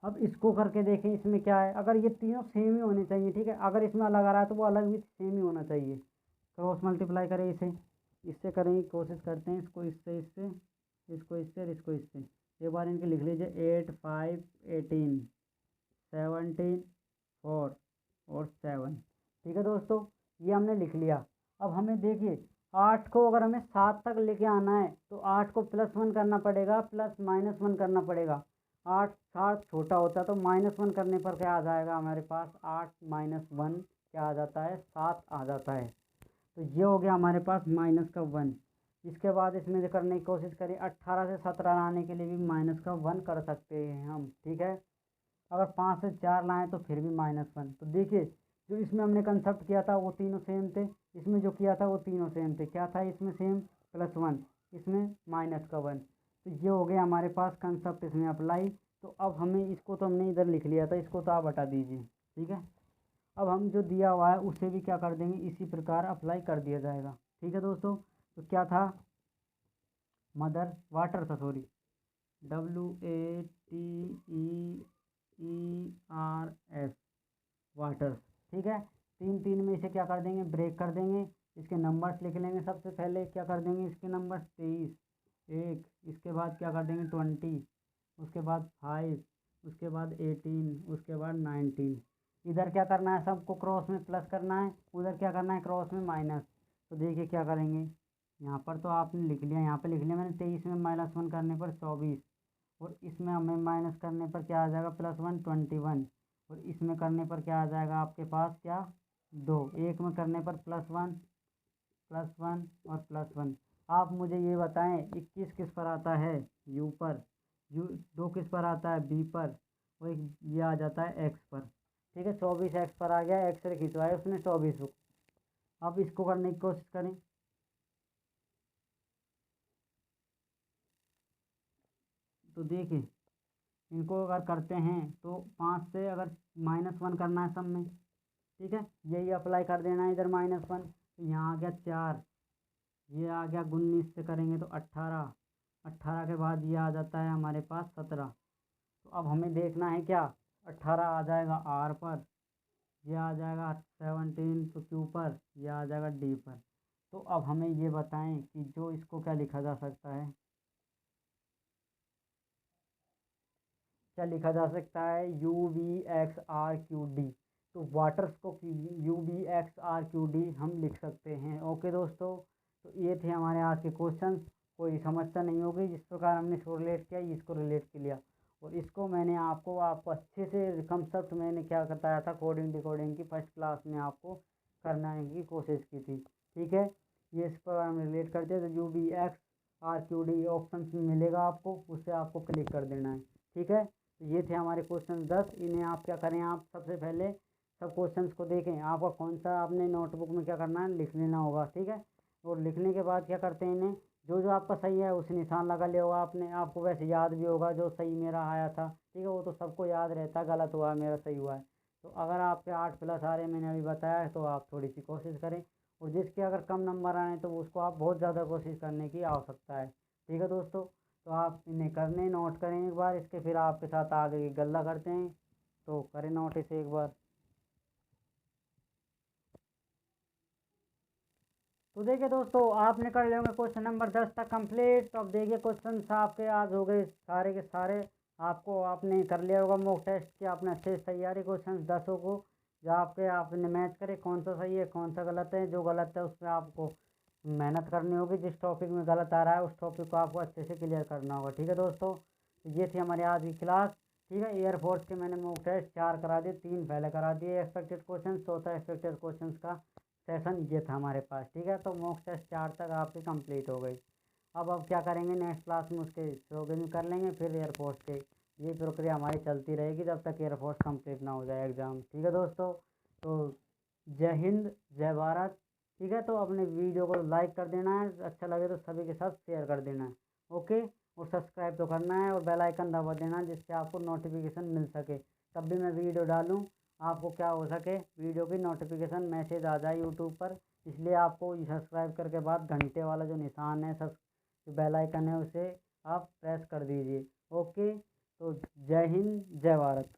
अब इसको करके देखें, इसमें क्या है, अगर ये तीनों सेम ही होने चाहिए। ठीक है, अगर इसमें अलग आ रहा है तो वो अलग भी सेम ही होना चाहिए। क्रॉस मल्टीप्लाई करें इसे, इससे करेंगे, कोशिश करते हैं इसको इससे, इसको इससे और इसको इससे। एक बार इनके लिख लीजिए, 8 5 18 17 4 और 7। ठीक है दोस्तों, ये हमने लिख लिया। अब हमें देखिए 8 को अगर हमें 7 तक लेके आना है तो 8 को +1 करना पड़ेगा, प्लस -1 करना पड़ेगा। 8 7 छोटा होता है तो -1 करने पर क्या आ जाएगा हमारे पास, 8 - 1 क्या आ जाता है, 7 आ जाता है। तो ये हो गया हमारे पास -1। इसके बाद इसमें से करने की कोशिश करें, 18 से 17 लाने के लिए भी -1 कर सकते हैं हम, ठीक है। अगर 5 से 4 लाएँ तो फिर भी -1। तो देखिए जो इसमें हमने कंसेप्ट किया था वो तीनों सेम थे, इसमें जो किया था वो तीनों सेम थे। क्या था इसमें सेम, +1, इसमें -1। तो ये हो गया हमारे पास कंसेप्ट इसमें अप्लाई। तो अब हमें इसको तो हमने इधर लिख लिया था, इसको तो आप हटा दीजिए, ठीक है। अब हम जो दिया हुआ है उसे भी क्या कर देंगे, इसी प्रकार अप्लाई कर दिया जाएगा, ठीक है दोस्तों। तो क्या था, मदर वाटर था, सॉरी, WATERS, वाटर्स, ठीक है। 3 में इसे क्या कर देंगे, ब्रेक कर देंगे। इसके नंबर्स लिख लेंगे। सबसे पहले क्या कर देंगे, इसके नंबर्स 23, 1, इसके बाद क्या कर देंगे 20, उसके बाद 5, उसके बाद 18, उसके बाद 19। इधर क्या करना है, सबको क्रॉस में प्लस करना है, उधर क्या करना है, क्रॉस में माइनस। तो देखिए क्या करेंगे, यहाँ पर तो आपने लिख लिया, यहाँ पे लिख लिया मैंने, 23 में -1 करने पर 24, और इसमें हमें माइनस करने पर क्या आ जाएगा, +1 21, और इसमें करने पर क्या आ जाएगा आपके पास, क्या 2, एक में करने पर +1 +1 और +1। आप मुझे ये बताएं 21 किस पर आता है, यू पर, यू 2 किस पर आता है, बी पर, और एक ये आ जाता है एक्स पर, ठीक है। 24 एक्स पर आ गया, एक्स रे खिंचवाया उसने 24 को। अब इसको करने की कोशिश करें। तो देखिए इनको अगर करते हैं तो 5 से अगर -1 करना है सब में, ठीक है, यही अप्लाई कर देना है इधर -1। तो यहाँ आ गया 4, ये आ गया 19 से करेंगे तो 18, 18 के बाद ये आ जाता है हमारे पास 17। तो अब हमें देखना है क्या, 18 आ जाएगा आर पर, ये आ जाएगा 17 तो क्यू पर, ये आ जाएगा डी पर। तो अब हमें ये बताएं कि जो इसको क्या लिखा जा सकता है, क्या लिखा जा सकता है, UVXRQD। तो वाटर्स को UVXRQD हम लिख सकते हैं। ओके दोस्तों, तो ये थे हमारे आज के क्वेश्चंस। कोई समस्या नहीं होगी, जिस प्रकार हमने इसको रिलेट किया, इसको रिलेट किया, और इसको मैंने आपको अच्छे से कंसेप्ट मैंने क्या बताया था, कोडिंग डिकोडिंग की फर्स्ट क्लास में आपको करने की कोशिश की थी, ठीक है। ये इस पर हम रिलेट करते हैं, तो UVXRQD ऑप्शन मिलेगा आपको, उससे आपको क्लिक कर देना है, ठीक है। तो ये थे हमारे क्वेश्चन 10। इन्हें आप क्या करें, आप सबसे पहले सब क्वेश्चंस को देखें, आपका कौन सा आपने नोटबुक में क्या करना है, लिख लेना होगा, ठीक है। और लिखने के बाद क्या करते हैं, इन्हें जो जो आपका सही है उस निशान लगा लिया होगा आपने, आपको वैसे याद भी होगा जो सही मेरा आया था, ठीक है। वो तो सबको याद रहता है, गलत हुआ मेरा सही हुआ है। तो अगर आपके 8+ आ रहे हैं, मैंने अभी बताया है, तो आप थोड़ी सी कोशिश करें। और जिसके अगर कम नंबर आए तो उसको आप बहुत ज़्यादा कोशिश करने की आवश्यकता है, ठीक है दोस्तों। तो आप इन्हें करने नोट करें एक बार, इसके फिर आपके साथ आगे की गल्ला करते हैं। तो करें नोट इसे एक बार। तो देखिए दोस्तों, आपने कर लिया क्वेश्चन नंबर 10 तक कंप्लीट। तो अब देखिए क्वेश्चन आपके आज हो गए सारे के सारे, आपको आपने कर लिया होगा मॉक टेस्ट की, आपने अच्छे से तैयारी क्वेश्चन 10 को जो आपके आपने मैच करे कौन सा सही है कौन सा गलत है। जो गलत है उस पर आपको मेहनत करनी होगी, जिस टॉपिक में गलत आ रहा है उस टॉपिक को आपको अच्छे से क्लियर करना होगा, ठीक है दोस्तों। तो ये थी हमारी आज की क्लास, ठीक है। एयरफोर्स के मैंने मॉक टेस्ट 4 करा दिए, 3 पहले करा दिए एक्सपेक्टेड क्वेश्चन, चौथा एक्सपेक्टेड क्वेश्चन का सेशन ये था हमारे पास, ठीक है। तो मॉक टेस्ट 4 तक आपकी कंप्लीट हो गई। अब क्या करेंगे, नेक्स्ट क्लास में उसके प्रोग्रामिंग कर लेंगे, फिर एयरफोर्स के ये प्रक्रिया हमारी चलती रहेगी जब तक एयरफोर्स कंप्लीट ना हो जाए एग्ज़ाम, ठीक है दोस्तों। तो जय हिंद, जय भारत, ठीक है। तो अपने वीडियो को लाइक कर देना है, अच्छा लगे तो सभी के साथ शेयर कर देना है, ओके। और सब्सक्राइब तो करना है और बेल आइकन दबा देना है, जिससे आपको नोटिफिकेशन मिल सके, तब भी मैं वीडियो डालूँ आपको क्या हो सके, वीडियो की नोटिफिकेशन मैसेज आ जाए यूट्यूब पर। इसलिए आपको सब्सक्राइब करके बाद घंटे वाला जो निशान है, जो बेल आइकन है, उसे आप प्रेस कर दीजिए, ओके। तो जय हिंद, जय भारत।